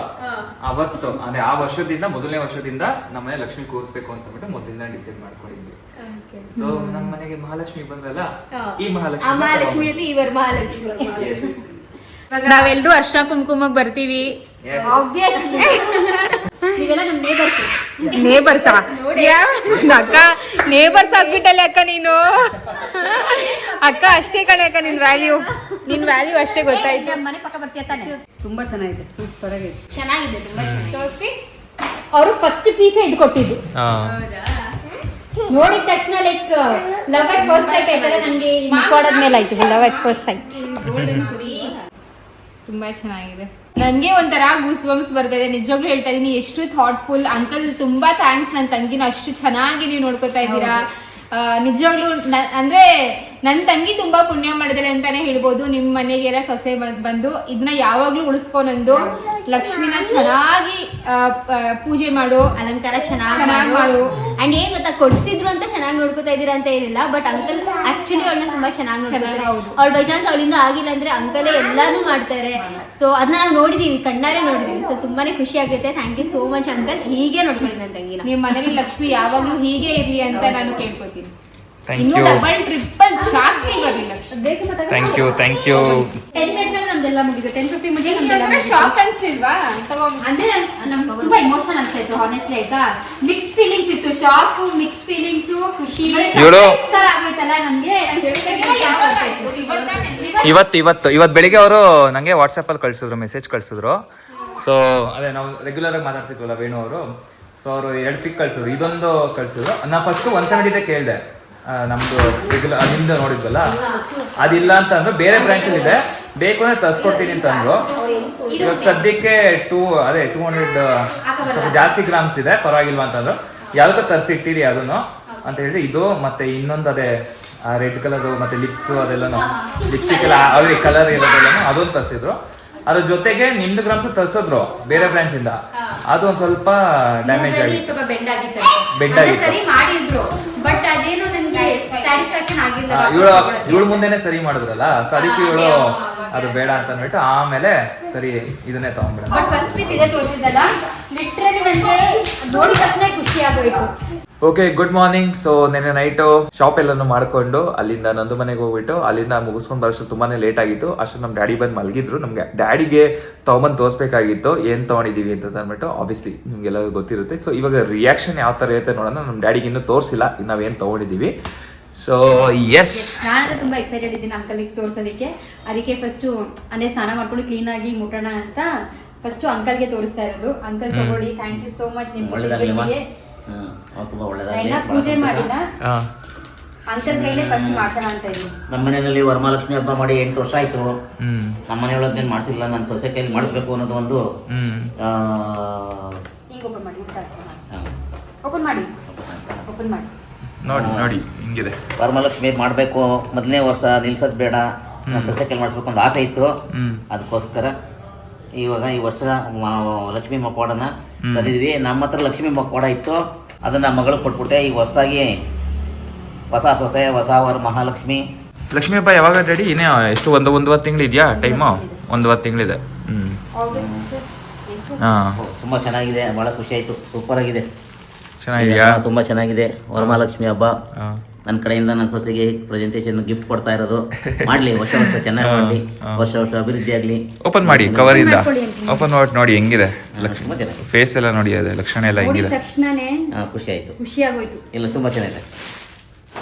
ಅವತ್ತು ಅಂದ್ರೆ ಆ ವರ್ಷದಿಂದ ಮೊದಲನೇ ವರ್ಷದಿಂದ ನಮ್ಮನೆ ಲಕ್ಷ್ಮಿ ಕೂರಿಸ್ಬೇಕು ಅಂತ ಬಿಟ್ಟು ಮೊದಲಿಂದ ಡಿಸೈಡ್ ಮಾಡ್ಕೊಂಡಿದ್ವಿ. ಸೊ ನಮ್ಮ ಮನೆಗೆ ಮಹಾಲಕ್ಷ್ಮಿ ಬಂದ್ರಲ್ಲ, ಈ ಮಹಾಲಕ್ಷ್ಮಿ ಜೊತೆ ಇವರು ಮಹಾಲಕ್ಷ್ಮಿ. ನಾವೆಲ್ಲರೂ ಅರ್ಶಿನ ಕುಂಕುಮಕ್ಕೆ ಬರ್ತೀವಿ. ಆಬ್ವಿಯಸ್ಲಿ ನೀವೆಲ್ಲ ನಮ್ಮ ನೇಬರ್ಸ್. ನೇಬರ್ಸ್ ಅಕ್ಕ, ನೇಬರ್ಸ್ ಆಗ್ಬಿಟ್ಟಲ್ಲ ಅಕ್ಕ ನೀನು. ಅಕ್ಕ ಅಷ್ಟೇ ಕಣೆ ಅಕ್ಕ, ನಿನ್ ವ್ಯಾಲ್ಯೂ ಅಷ್ಟೇ ಗೊತ್ತಾಯ್ತು. ನಮ್ಮ ಮನೆ ಪಕ್ಕ ಬರ್ತೀಯ ತಾನೆ? ತುಂಬಾ ಚೆನ್ನಾಗಿದೆ, ಸೂಪರ್ ಆಗಿದೆ. ಚೆನ್ನಾಗಿದೆ, ತುಂಬಾ ಚೆನ್ನಾಗಿ ತೋರಿಸಿ. ಅವರು ಫಸ್ಟ್ ಪೀಸೇ ಇದು ಕೊಟ್ಟಿದ್ದು. ನೋಡಿದ ತಕ್ಷಣ like love at first sight ಆಯ್ತಲ್ಲ, ನನಗೆ ಮುಖವಾಡದ್ಮೇಲೆ ಆಯ್ತು ಲವ್ ಅಟ್ ಫಸ್ಟ್ ಸೈಟ್. ತುಂಬಾ ಚೆನ್ನಾಗಿದೆ. ನನಗೆ ಒಂಥರ ಗೂಸ್ ಬಂಪ್ಸ್ ಬರ್ತಾ ಇದೆ, ನಿಜವಾಗ್ಲೂ ಹೇಳ್ತಾ ಇದೀನಿ. ಎಷ್ಟು ಥಾಟ್ಫುಲ್ ಅಂಕಲ್, ತುಂಬಾ ಥ್ಯಾಂಕ್ಸ್. ನನ್ನ ತಂಗಿನ ಅಷ್ಟು ಚೆನ್ನಾಗಿ ನೀವು ನೋಡ್ಕೊತಾ ಇದ್ದೀರಾ. ನಿಜವಾಗ್ಲೂ ಅಂದ್ರೆ ನನ್ನ ತಂಗಿ ತುಂಬಾ ಪುಣ್ಯ ಮಾಡಿದಾಳೆ ಅಂತಾನೆ ಹೇಳ್ಬೋದು. ನಿಮ್ಮ ಮನೆಗೆಲ್ಲ ಸೊಸೆ ಬಂದು ಇದನ್ನ ಯಾವಾಗ್ಲೂ ಉಳಿಸ್ಕೊಂಡು ಲಕ್ಷ್ಮಿನ ಚೆನ್ನಾಗಿ ಪೂಜೆ ಮಾಡು, ಅಲಂಕಾರ ಚೆನ್ನಾಗಿ ಮಾಡು. ಅಂಡ್ ಏನ್ ಗೊತ್ತಾ, ಕೊಡ್ಸಿದ್ರು ಅಂತ ಚೆನ್ನಾಗಿ ನೋಡ್ಕೊತಾ ಇದೀರಾ ಅಂತ ಏನಿಲ್ಲ, ಬಟ್ ಅಂಕಲ್ ಆಕ್ಚುಲಿ ಅವಳನ್ನ ತುಂಬಾ ಚೆನ್ನಾಗಿ ನೋಡ್ಕೊತಾರೆ. ಅವಳು ಬೈ ಚಾನ್ಸ್ ಅವಳಿಂದ ಆಗಿಲ್ಲ ಅಂದ್ರೆ ಅಂಕಲೇ ಎಲ್ಲಾನು ಮಾಡ್ತಾರೆ. ಸೊ ಅದನ್ನ ನಾವು ನೋಡಿದೀವಿ, ಕಣ್ಣಾರೆ ನೋಡಿದೀವಿ. ಸೊ ತುಂಬಾನೇ ಖುಷಿ ಆಗುತ್ತೆ. Thank you so much uncle. ಹೀಗೆ ನೋಡ್ಕೊಳ್ಳಿ ನನ್ನ ತಂಗಿನ. ನಿಮ್ಮ ಮನೇಲಿ ಲಕ್ಷ್ಮಿ ಯಾವಾಗ್ಲೂ ಹೀಗೆ ಇರ್ಲಿ ಅಂತ ನಾನು ಕೇಳ್ಕೊತೀನಿ. ಥ್ಯಾಂಕ್ ಯು, ಡಬಲ್ ಟ್ರಿಪಲ್ ಜಾಸ್ತಿ ಬರಲಿ Lakshmi. Thank you, thank you. 10 minutes ಅಲ್ಲಿ ನಮ್ದೆಲ್ಲ ಮುಗಿದು, 10-15 ಮುಗಿದು ನಮ್ದೆಲ್ಲ ಶಾಕ್ ಅನ್ಸ್ಲಿಲ್ವಾ? ಅಂದ್ರೆ ನಮ್ಗೆ ತುಂಬಾ ಇಮೋಷನಲ್ ಅನ್ಸಾಯ್ತು ಹಾನೆಸ್ಟ್ಲಿ. ಆಯ್ತಾ, ಮಿಕ್ಸ್ ಫೀಲಿಂಗ್ಸ್ ಇತ್ತು. ಶಾಕ್, ಮಿಕ್ಸ್ ಫೀಲಿಂಗ್ಸ್, ಖುಷಿ ತರ ಆಗೈತಲ್ಲ ನನ್ಗೆ. ಇವತ್ತು ಬೆಳಿಗ್ಗೆ ಅವರು ನನಗೆ ವಾಟ್ಸಪ್ಪಲ್ಲಿ ಕಳಿಸಿದ್ರು, ಮೆಸೇಜ್ ಕಳಿಸಿದ್ರು. ಸೊ ಅದೇ ನಾವು ರೆಗ್ಯುಲರ್ ಆಗಿ ಮಾತಾಡ್ತಿದ್ವಲ್ಲ ವೇಣು ಅವರು. ಸೊ ಅವರು 2 ಪಿಕ್ ಕಳಿಸಿದ್ರು, ಇದೊಂದು ಕಳಿಸಿದ್ರು. ನಾನು ಫಸ್ಟು 170 ಕೇಳಿದೆ, ನಮ್ಮದು ರೆಗ್ಯುಲರ್ ಅಲ್ಲಿಂದ ನೋಡಿದ್ವಲ್ಲ, ಅದಿಲ್ಲ ಅಂತ ಅಂದ್ರು. ಬೇರೆ ಬ್ರಾಂಚಲ್ಲಿ ಇದೆ, ಬೇಕು ಅಂದರೆ ತರಿಸ್ಕೊಡ್ತೀನಿ ಅಂತ ಅಂದ್ರು. ಇವಾಗ ಸದ್ಯಕ್ಕೆ 200 ಸ್ವಲ್ಪ ಜಾಸ್ತಿ ಗ್ರಾಮ್ಸ್ ಇದೆ, ಪರವಾಗಿಲ್ವಾ ಅಂತಂದ್ರು. ಯಾವುದಕ್ಕೂ ತರಿಸಿಟ್ಟಿರಿ ಅದನ್ನು ಅಂತ ಹೇಳಿ. ಇದು ಮತ್ತೆ ಇನ್ನೊಂದು ಅದೇ ರೆಡ್ ಕಲರ್ ಮತ್ತೆ ಲಿಪ್ಸು ಅದೆಲ್ಲನೂ, ಲಿಪ್ಸ್ಟಿಕ್ ಎಲ್ಲ ಅವೇ ಕಲರ್ ಇರೋದೆಲ್ಲನೂ ಅದೊಂದು ತರಿಸಿದ್ರು. ಅದ್ರ ಜೊತೆಗೆ ನಿಮ್ದು ಗ್ರಾಮ್ಸ್ ತರಿಸಿದ್ರು ಬೇರೆ ಬ್ರಾಂಚ್ ಇಂದ. ಅದು ಒಂದು ಸ್ವಲ್ಪ ಡ್ಯಾಮೇಜ್ ಆಗಿತ್ತು, ಬೆಂಡ್ ಆಗಿತ್ತು. ಸರಿ ಮಾಡಿದ್ರು, ಬಟ್ ಅದೇನೋ ನನಗೆ ಸ್ಯಾಟಿಸ್ಫ್ಯಾಕ್ಷನ್ ಆಗಿಲ್ಲ. ಇವಳು ಮುಂದೆನೆ ಸರಿ ಮಾಡಿದ್ರಲ್ಲ, ಸೊ ಅದಕ್ಕೆ ಇವಳು ಅದು ಬೇಡ ಅಂತ ಅಂದ್ಬಿಟ್ಟು ಆಮೇಲೆ ಸರಿ ಇದನ್ನೇ ತಗೊಂಡ್ಬಿಡ. ಬಟ್ ಫಸ್ಟ್ ಪೀಸ್ ಇದೆ ತೋರಿಸಿದ್ದಲ್ಲ, ಲಿಟ್ರಲಿ ನನಗೆ ನೋಡಿದ ತಕ್ಷಣ ಖುಷಿ ಆಗೋಯ್ತು. Okay, good morning. ಸೊ ನೆನ್ನೆ ನೈಟು ಶಾಪ್ ಎಲ್ಲಾನು ಮಾಡ್ಕೊಂಡು ಅಲ್ಲಿಂದ ನಂದು ಮನೆಗೆ ಹೋಗ್ಬಿಟ್ಟು ಅಲ್ಲಿಂದ ಮುಗಿಸ್ಕೊಂಡು ಬರೋಷ್ಟು ತುಂಬಾನೇ ಲೇಟ್ ಆಗಿತ್ತು. ಅಷ್ಟು ನಮ್ಮ ಡ್ಯಾಡಿ ಬಂದು ಮಲಗಿದ್ರು. ನಮಗೆ ಡ್ಯಾಡಿಗೆ ತಗೊಂಬಂದು ತೋರಿಸ್ಬೇಕಾಗಿತ್ತು ಏನು ತೊಗೊಂಡಿದ್ದೀವಿ ಅಂತ ಅಂದ್ಬಿಟ್ಟು. ಆಬ್ವಿಯಸ್ಲಿ ನಿಮ್ಗೆಲ್ಲ ಗೊತ್ತಿರುತ್ತೆ. ಸೊ ಇವಾಗ ರಿಯಾಕ್ಷನ್ ಯಾವ ಥರ ಇರುತ್ತೆ ನೋಡೋಣ. ನಮ್ಮ ಡ್ಯಾಡಿಗೆ ಇನ್ನೂ ತೋರಿಸಿಲ್ಲ ನಾವೇನು ತೊಗೊಂಡಿದ್ದೀವಿ. ಸೊ ಎಸ್, ನಾನು ತುಂಬಾ ಎಕ್ಸೈಟೆಡ್ ಇದ್ದೀನಿ ಅಂಕಲ್ಗೆ ತೋರಿಸೋದಕ್ಕೆ. ಅದಕ್ಕೆ ಫಸ್ಟು ಅಂದರೆ ಸ್ನಾನ ಮಾಡ್ಕೊಂಡು ಕ್ಲೀನಾಗಿ ಮುಟ್ಟೋಣ ಅಂತ ಫಸ್ಟು ಅಂಕಲ್ಗೆ ತೋರಿಸ್ತಾ ಇರೋದು. ಅಂಕಲ್ ತಗೊಳ್ಳಿ, ಥ್ಯಾಂಕ್ ಯು ಸೋ ಮಚ್. ನಿಮ್ಮ ತುಂಬಾ ಒಳ್ಳೆದಾಗಲಿ. ಪೂಜೆ ಮಾಡಿಲ್ಲ, ಅಂಕಲ್ ಕೈಲೇ ಫಸ್ಟ್ ಮಾಡ್ಸೋಣ ಅಂತ ಇದ್ದೀನಿ. ನಮ್ಮ ಮನೆಯಲ್ಲಿ ವರಮಹಾಲಕ್ಷ್ಮಿ ಹಬ್ಬ ಮಾಡಿ 8 ವರ್ಷ ಆಯ್ತು. ನಮ್ಮ ಮನೆಯೊಳಗೇನು ಮಾಡಿಸಿಲ್ಲ, ನನ್ನ ಸೊಸೆ ಕೈಲಿ ಮಾಡಿಸ್ಬೇಕು ಅನ್ನೋದು ಒಂದು ಹಿಂಗೆ ಓಪನ್ ಮಾಡಿ, ಓಪನ್ ಮಾಡಿ, ಓಪನ್ ಮಾಡಿ ನೋಡಿ ಹಿಂಗಿದೆ. ವರಮಹಾಲಕ್ಷ್ಮಿ ಮಾಡಬೇಕು, ಮೊದಲನೇ ವರ್ಷ ನಿಲ್ಸೋದು ಬೇಡ, ನನ್ನ ಸೊಸೆ ಕೈಲಿ ಮಾಡಿಸ್ಬೇಕು ಒಂದು ಆಸೆ ಇತ್ತು. ಅದಕ್ಕೋಸ್ಕರ ಇವಾಗ ಈ ವರ್ಷ ಲಕ್ಷ್ಮಿ ಮಕ್ಕವಾಡನ ತಂದಿದ್ವಿ. ನಮ್ಮ ಹತ್ರ ಲಕ್ಷ್ಮಿ ಮಕ್ಕವಾಡ ಇತ್ತು, ಅದನ್ನ ಮಗಳು ಕೊಟ್ಬಿಟ್ಟೆ. ಈಗ ಹೊಸದಾಗಿ ಹೊಸ ಸೊಸೆ, ಹೊಸ ವರಮಹಾಲಕ್ಷ್ಮಿ. ಲಕ್ಷ್ಮೀ ಹಬ್ಬ ಯಾವಾಗ ಡ್ಯಾಡಿ? ಇನ್ನೇ ಎಷ್ಟು ಒಂದುವರೆ ತಿಂಗಳು ಇದೆಯಾ ಟೈಮು? 1 ತಿಂಗಳಿದೆ. ತುಂಬಾ ಚೆನ್ನಾಗಿದೆ, ಬಹಳ ಖುಷಿ ಆಯ್ತು. ಸೂಪರ್ ಆಗಿದೆ, ಚೆನ್ನಾಗಿದೆಯಾ? ತುಂಬಾ ಚೆನ್ನಾಗಿದೆ. ವರಮಹಾಲಕ್ಷ್ಮಿ ಹಬ್ಬ ನನ್ನ ಕಡೆಯಿಂದ ನನ್ನ ಸೊಸೆಗೆ ಪ್ರೆಸೆಂಟೇಷನ್ ಗಿಫ್ಟ್ ಕೊಡ್ತಾ ಇರೋದು. ಮಾಡ್ಲಿ, ವರ್ಷ ಚೆನ್ನಾಗಿ ಮಾಡಲಿ, ವರ್ಷ ಅಭಿವೃದ್ಧಿ ಆಗಲಿ. ಓಪನ್ ಮಾಡಿ, ಕವರ್ ಇಂದ ಓಪನ್ ಮಾಡಿ ನೋಡಿ ಹೆಂಗಿದೆ. ತುಂಬಾ ಚೆನ್ನಾಗಿದೆ, ಫೇಸ್ ಎಲ್ಲ ನೋಡಿ, ಅದೇ ಲಕ್ಷಣ ಎಲ್ಲ ಹೆಂಗಿದೆ. ತಕ್ಷಣನೇ ಖುಷಿ ಆಯ್ತು, ಖುಷಿ ಆಗೋಯ್ತು. ಇಲ್ಲ ತುಂಬಾ ಚೆನ್ನಾಗಿದೆ,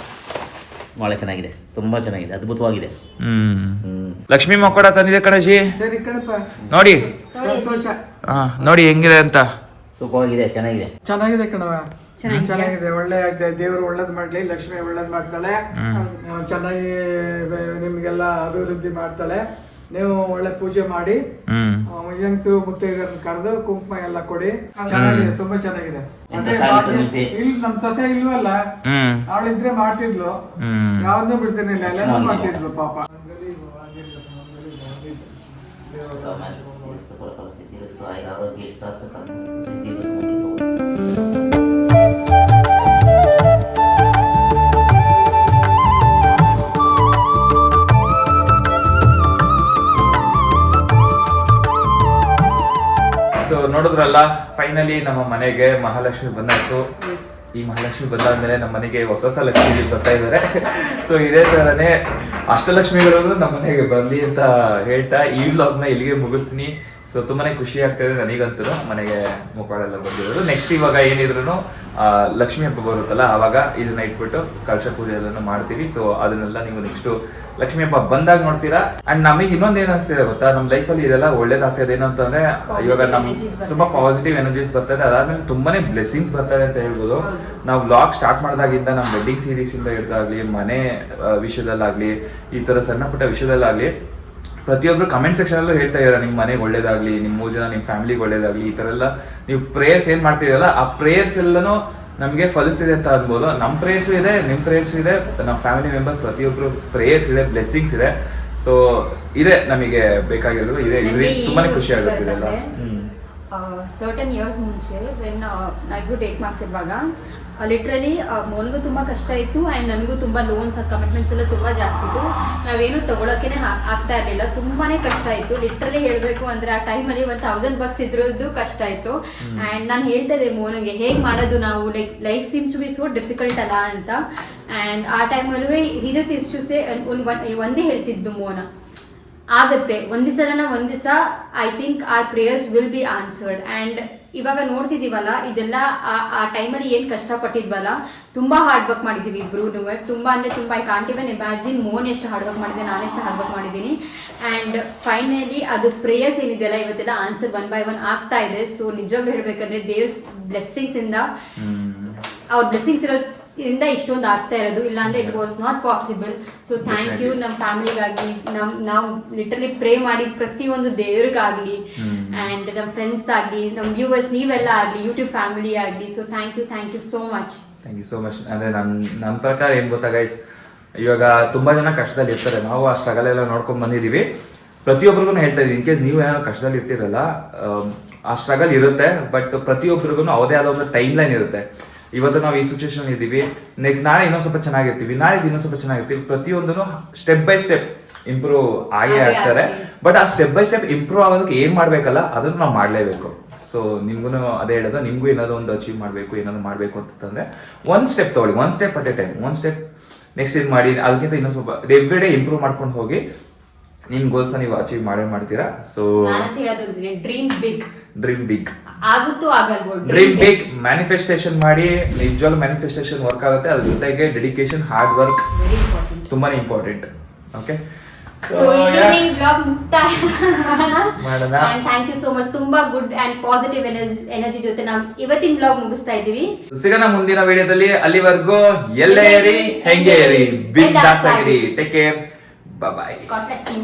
ಬಹಳ ಚೆನ್ನಾಗಿದೆ, ತುಂಬಾ ಚೆನ್ನಾಗಿದೆ, ಅದ್ಭುತವಾಗಿದೆ. ಲಕ್ಷ್ಮಿ ಮಕ್ಕಳ ತಂದಿದೆ ಕಣಜಿ, ಸರಿ ಕಣಪ್ಪ, ನೋಡಿ ಸಂತೋಷ. ನೋಡಿ ಹೆಂಗಿದೆ ಅಂತ. ಸೂಪರಾಗಿದೆ, ಚೆನ್ನಾಗಿದೆ, ಚೆನ್ನಾಗಿದೆ ಕಣವ, ಚೆನ್ನಾಗಿದೆ. ಒಳ್ಳೆ ದೇವರು ಒಳ್ಳೇದ್ ಮಾಡ್ಲಿ, ಲಕ್ಷ್ಮಿ ಒಳ್ಳೇದ್ ಮಾಡ್ತಾಳೆ, ಚೆನ್ನಾಗಿ ನಿಮ್ಗೆಲ್ಲ ಅಭಿವೃದ್ಧಿ ಮಾಡ್ತಾಳೆ. ನೀವು ಒಳ್ಳೆ ಪೂಜೆ ಮಾಡಿ, ಹೆಂಗಸರು ಮುತ್ತೈದರನ್ನ ಕರೆದು ಕುಂಕುಮ ಎಲ್ಲ ಕೊಡಿ. ಚೆನ್ನಾಗಿದೆ, ತುಂಬಾ ಚೆನ್ನಾಗಿದೆ. ಇಲ್ಲಿ ನಮ್ ಸೊಸೆ ಇಲ್ವಲ್ಲ, ಅವಳಿದ್ರೆ ಮಾಡ್ತಿದ್ಲು, ಯಾವ್ದನ್ನೂ ಬಿಡ್ತಿರ್ಲಿಲ್ಲ, ಎಲ್ಲ ಮಾಡ್ತಿದ್ಲು ಪಾಪ. ಸೊ ನೋಡಿದ್ರಲ್ಲ, ಫೈನಲಿ ನಮ್ಮ ಮನೆಗೆ ಮಹಾಲಕ್ಷ್ಮಿ ಬಂದಾಯ್ತು. ಈ ಮಹಾಲಕ್ಷ್ಮಿ ಬಂದಾದ್ಮೇಲೆ ನಮ್ಮ ಮನೆಗೆ ಹೊಸ ಲಕ್ಷ್ಮಿ ಬರ್ತಾ ಇದ್ದಾರೆ. ಸೊ ಇದೇ ತರನೇ ಅಷ್ಟಲಕ್ಷ್ಮಿಗಳು ನಮ್ಮ ಮನೆಗೆ ಬರಲಿ ಅಂತ ಹೇಳ್ತಾ ಈ ವ್ಲಾಗ್ನ ಇಲ್ಲಿಗೆ ಮುಗಿಸ್ತೀನಿ. ಸೊ ತುಂಬಾನೇ ಖುಷಿ ಆಗ್ತಾಯಿದೆ ನನಗಂತೂ ಮನೆಗೆ ಮುಖಗಳೆಲ್ಲ ಬಂದಿರೋದು. ನೆಕ್ಸ್ಟ್ ಇವಾಗ ಏನಿದ್ರು ಲಕ್ಷ್ಮೀ ಹಬ್ಬ ಬರುತ್ತಲ್ಲ, ಆವಾಗ ಇದನ್ನ ಇಟ್ಬಿಟ್ಟು ಕಳಶ ಪೂಜೆ ಎಲ್ಲ ಮಾಡ್ತೀವಿ. ಸೊ ಅದನ್ನೆಲ್ಲ ನೀವು ನೆಕ್ಸ್ಟ್ ಲಕ್ಷ್ಮೀ ಹಬ್ಬ ಬಂದಾಗ ನೋಡ್ತೀರಾ. ಅಂಡ್ ನಮಗೆ ಇನ್ನೊಂದು ಏನ್ ಅನಿಸ್ತಿದೆ ಗೊತ್ತಾ, ನಮ್ಮ ಲೈಫಲ್ಲಿ ಇದೆಲ್ಲ ಒಳ್ಳೇದಾಗ್ತದೆ. ಏನಂತಂದ್ರೆ ಇವಾಗ ನಮ್ ತುಂಬಾ ಪಾಸಿಟಿವ್ ಎನರ್ಜೀಸ್ ಬರ್ತದೆ, ಅದಾದ್ಮೇಲೆ ತುಂಬಾನೇ ಬ್ಲೆಸ್ಸಿಂಗ್ಸ್ ಬರ್ತದೆ ಅಂತ ಹೇಳ್ಬೋದು. ನಾವು ವ್ಲಾಗ್ ಸ್ಟಾರ್ಟ್ ಮಾಡಿದಾಗಿಂದ ನಮ್ಮ ವೆಡ್ಡಿಂಗ್ ಸೀರೀಸ್ ಇಂದ ಹಿಡ್ದಾಗ್ಲಿ, ಮನೆ ವಿಷಯದಲ್ಲಾಗ್ಲಿ, ಈ ತರ ಸಣ್ಣ ಪುಟ್ಟ ವಿಷಯದಲ್ಲಾಗ್ಲಿ ಪ್ರತಿಯೊಬ್ರು ಕಮೆಂಟ್ ಸೆಕ್ಷನ್ ಅಲ್ಲೂ ಹೇಳ್ತಾ ಇದಾರೆ, ನಿಮ್ ಮನೆಗೆ ಒಳ್ಳೇದಾಗ್ಲಿ, ನಿಮ್ 3 ಜನ ನಿಮ್ ಫ್ಯಾಮಿಲಿಗೆ ಒಳ್ಳೇದಾಗ್ಲಿ. ಈ ತರ ಎಲ್ಲ ನೀವು ಪ್ರೇಯರ್ಸ್ ಏನ್ ಮಾಡ್ತಿರಲ್ಲ, ಆ ಪ್ರೇಯರ್ಸ್ ಎಲ್ಲಾನು ನಮ್ಗೆ ಫಲಿಸ್ತಿದೆ ಅಂತ ಅನ್ಬೋದು. ನಮ್ ಪ್ರೇಯರ್ಸ್ ಇದೆ, ನಿಮ್ ಪ್ರೇಯರ್ಸ್ ಇದೆ, ನಮ್ಮ ಫ್ಯಾಮಿಲಿ ಮೆಂಬರ್ಸ್ ಪ್ರತಿಯೊಬ್ರು ಪ್ರೇಯರ್ಸ್ ಇದೆ, ಬ್ಲೆಸ್ಸಿಂಗ್ಸ್ ಇದೆ. ಸೊ ಇದೆ ನಮಗೆ ಬೇಕಾಗಿರೋದು, ಇದೆ ತುಂಬಾನೇ ಖುಷಿ ಆಗುತ್ತೆ ಇದೆಲ್ಲ. ಸರ್ಟನ್ ಇಯರ್ಸ್ ಮುಂಚೆ ವೆನ್ ನಾವಿಬ್ರು ಡೇಟ್ ಮಾಡ್ತಿರುವಾಗ ಲಿಟ್ರಲಿ ಮೋನಿಗೂ ತುಂಬ ಕಷ್ಟ ಇತ್ತು ಆ್ಯಂಡ್ ನನಗೂ ತುಂಬ ಲೋನ್ಸ್ ಕಮಿಟ್ಮೆಂಟ್ಸ್ ಎಲ್ಲ ತುಂಬ ಜಾಸ್ತಿ ಇತ್ತು. ನಾವೇನು ತೊಗೊಳಕ್ಕೇ ಆಗ್ತಾ ಇರಲಿಲ್ಲ, ತುಂಬಾ ಕಷ್ಟ ಇತ್ತು. ಲಿಟ್ರಲಿ ಹೇಳಬೇಕು ಅಂದರೆ ಆ ಟೈಮಲ್ಲಿ $1,000 ಇದ್ರದ್ದು ಕಷ್ಟ ಇತ್ತು. ಆ್ಯಂಡ್ ನಾನು ಹೇಳ್ತಾ ಇದ್ದೆ ಮೋನಿಗೆ, ಹೇಗೆ ಮಾಡೋದು ನಾವು, life seems to be so difficult ಅಲ್ಲ ಅಂತ. ಆ್ಯಂಡ್ ಆ ಟೈಮಲ್ಲೂ he just is to say ಒಂದೇ ಹೇಳ್ತಿದ್ದು ಮೋನ, ಆಗತ್ತೆ ಒಂದ್ ದಿವಸ I think our prayers will be answered. And ಇವಾಗ ನೋಡ್ತಿದ್ದೀವಲ್ಲ, ಇದೆಲ್ಲ ಆ ಟೈಮಲ್ಲಿ ಏನು ಕಷ್ಟಪಟ್ಟಿದ್ವಲ್ಲ, ತುಂಬ ಹಾರ್ಡ್ ವರ್ಕ್ ಮಾಡಿದ್ದೀವಿ ಇಬ್ರು. ತುಂಬ ಅಂದರೆ ತುಂಬ, ಐ ಕಾಂಟ್ ಇವನ್ ಇಮ್ಯಾಜಿನ್ ಮೋನ್ ಎಷ್ಟು ಹಾರ್ಡ್ ವರ್ಕ್ ಮಾಡಿದೆ, ನಾನು ಎಷ್ಟು ಹಾರ್ಡ್ ವರ್ಕ್ ಮಾಡಿದ್ದೀನಿ. ಆ್ಯಂಡ್ ಫೈನಲಿ ಅದು ಪ್ರೇಯರ್ಸ್ ಏನಿದೆಯಲ್ಲ ಇವತ್ತೆಲ್ಲ ಆನ್ಸರ್ 1 by 1 ಆಗ್ತಾ ಇದೆ. ಸೊ ನಿಜವಾಗ್ಲೂ ಹೇಳ್ಬೇಕಂದ್ರೆ ದೇವ್ರ ಬ್ಲೆಸ್ಸಿಂಗ್ಸಿಂದ, ಅವ್ರ ಬ್ಲೆಸ್ಸಿಂಗ್ಸ್ ಇಂದ ಇಷ್ಟೊಂದು ಆಗ್ತಾ ಇರೋದು, ಇಲ್ಲಾಂದ್ರೆ it was not possible. So thank you ನಮ್ಮ ಫ್ಯಾಮಿಲಿಗಾಗಿ, ನಾವು ಲಿಟರಲಿ ಪ್ರೇ ಮಾಡಿದ ಪ್ರತಿಯೊಂದು ದೇವ್ರಿಗಾಗಲಿ, ಆ್ಯಂಡ್ ನಮ್ಮ ಫ್ರೆಂಡ್ಸ್ ಆಗಲಿ, ನಮ್ಮ ವ್ಯೂವರ್ಸ್ ನೀವೆಲ್ಲ ಆಗಲಿ, ಯೂಟ್ಯೂಬ್ ಫ್ಯಾಮಿಲಿ ಆಗಲಿ. So thank you so much. Thank you so much. ಅಂದರೆ ನನ್ನ ಪ್ರಕಾರ ಏನು ಗೊತ್ತಾ ಗೈಸ್, ಇವಾಗ ತುಂಬ ಜನ ಕಷ್ಟದಲ್ಲಿ ಇರ್ತಾರೆ, ನಾವು ಆ ಸ್ಟ್ರಗಲ್ ಎಲ್ಲ ನೋಡ್ಕೊಂಡು ಬಂದಿದ್ದೀವಿ. ಪ್ರತಿಯೊಬ್ಬರಿಗೂ ಹೇಳ್ತಾ ಇದ್ದೀವಿ, ಇನ್ ಕೇಸ್ ನೀವು ಏನಾದ್ರು ಕಷ್ಟದಲ್ಲಿ ಇರ್ತೀರಲ್ಲ, ಆ ಸ್ಟ್ರಗಲ್ ಇರುತ್ತೆ, ಬಟ್ ಪ್ರತಿಯೊಬ್ಬರಿಗೂ ಅವದೇ ಆದ ಒಂದು ಟೈಮ್ ಲೈನ್ ಇರುತ್ತೆ. ಇವತ್ತು ನಾವು ಈ ಸಿಚುವೇಶನ್ ಇದ್ದೀವಿ, ನೆಕ್ಸ್ಟ್ ನಾಳೆ ಇನ್ನೊಂದು ಸ್ವಲ್ಪ ಚೆನ್ನಾಗಿರ್ತೀವಿ, ನಾಳೆ ಇನ್ನೊಂದು ಸ್ವಲ್ಪ ಚೆನ್ನಾಗಿರ್ತೀವಿ. ಪ್ರತಿಯೊಂದನ್ನು ಸ್ಟೆಪ್ ಬೈ ಸ್ಟೆಪ್ ಇಂಪ್ರೂವ್ ಆಗೇ ಆಗ್ತಾರೆ. ಬಟ್ ಆ ಸ್ಟೆಪ್ ಬೈ ಸ್ಟೆಪ್ ಇಂಪ್ರೂವ್ ಆಗೋದಕ್ಕೆ ಏನು ಮಾಡಬೇಕಲ್ಲ, ಅದನ್ನು ನಾವು ಮಾಡಲೇಬೇಕು. ಸೊ ನಿಮ್ಗೂ ಅದೇ ಹೇಳೋದು, ನಿಮಗೂ ಏನಾದ್ರು ಒಂದು ಅಚೀವ್ ಮಾಡಬೇಕು, ಏನಾದ್ರು ಮಾಡಬೇಕು ಅಂತಂದ್ರೆ ಒಂದು ಸ್ಟೆಪ್ ತೊಗೊಳ್ಳಿ, 1 step at A time. 1 step next ಇದು ಮಾಡಿ, ಅದಕ್ಕಿಂತ ಇನ್ನೊಂದು ಸ್ವಲ್ಪ ಎವ್ರಿ ಡೇ ಇಂಪ್ರೂವ್ ಮಾಡ್ಕೊಂಡು ಹೋಗಿ ನಿಮ್ ಗೋಲ್ಸ್ ನೀವು ಅಚೀವ್ ಮಾಡ್ತೀರಾ. ಸೊ ಡ್ರೀಮ್ ಬಿಗ್ ಆಗುತ್ತೋ ಆಗಲ್ವೋ, ಡ್ರೀಮ್ ಬಿಗ್, ಮ್ಯಾನಿಫೆಸ್ಟೇಷನ್ ಮಾಡಿ. ನಿಜವಾಗ್ಲೂ ಮ್ಯಾನಿಫೆಸ್ಟೇಷನ್ ವರ್ಕ್ ಆಗುತ್ತೆ, ಅದ್ರ ಜೊತೆಗೆ ಡೆಡಿಕೇಶನ್, ಹಾರ್ಡ್ ವರ್ಕ್ ತುಂಬಾನೇ ಇಂಪಾರ್ಟೆಂಟ್. ಓಕೆ, ಮಾಡೋಣ. Thank you so much. ತುಂಬಾ ಗುಡ್ ಅಂಡ್ ಪಾಸಿಟಿವ್ ಎನರ್ಜಿ ಜೊತೆ ನಾವು ಇವತ್ತಿನ ಬ್ಲಾಗ್ ಮುಗಿಸ್ತಾ ಇದೀವಿ. ಸಿಗೋಣ ಮುಂದಿನ ವಿಡಿಯೋದಲ್ಲಿ. ಅಲ್ಲಿವರೆಗೂ ಎಲ್ಲೇ ಇರಿ, ಹೆಂಗೆ ಇರಿ, ಬಿಂದಾಸ್ ಆಗಿರಿ. Take care, bye. God bless you.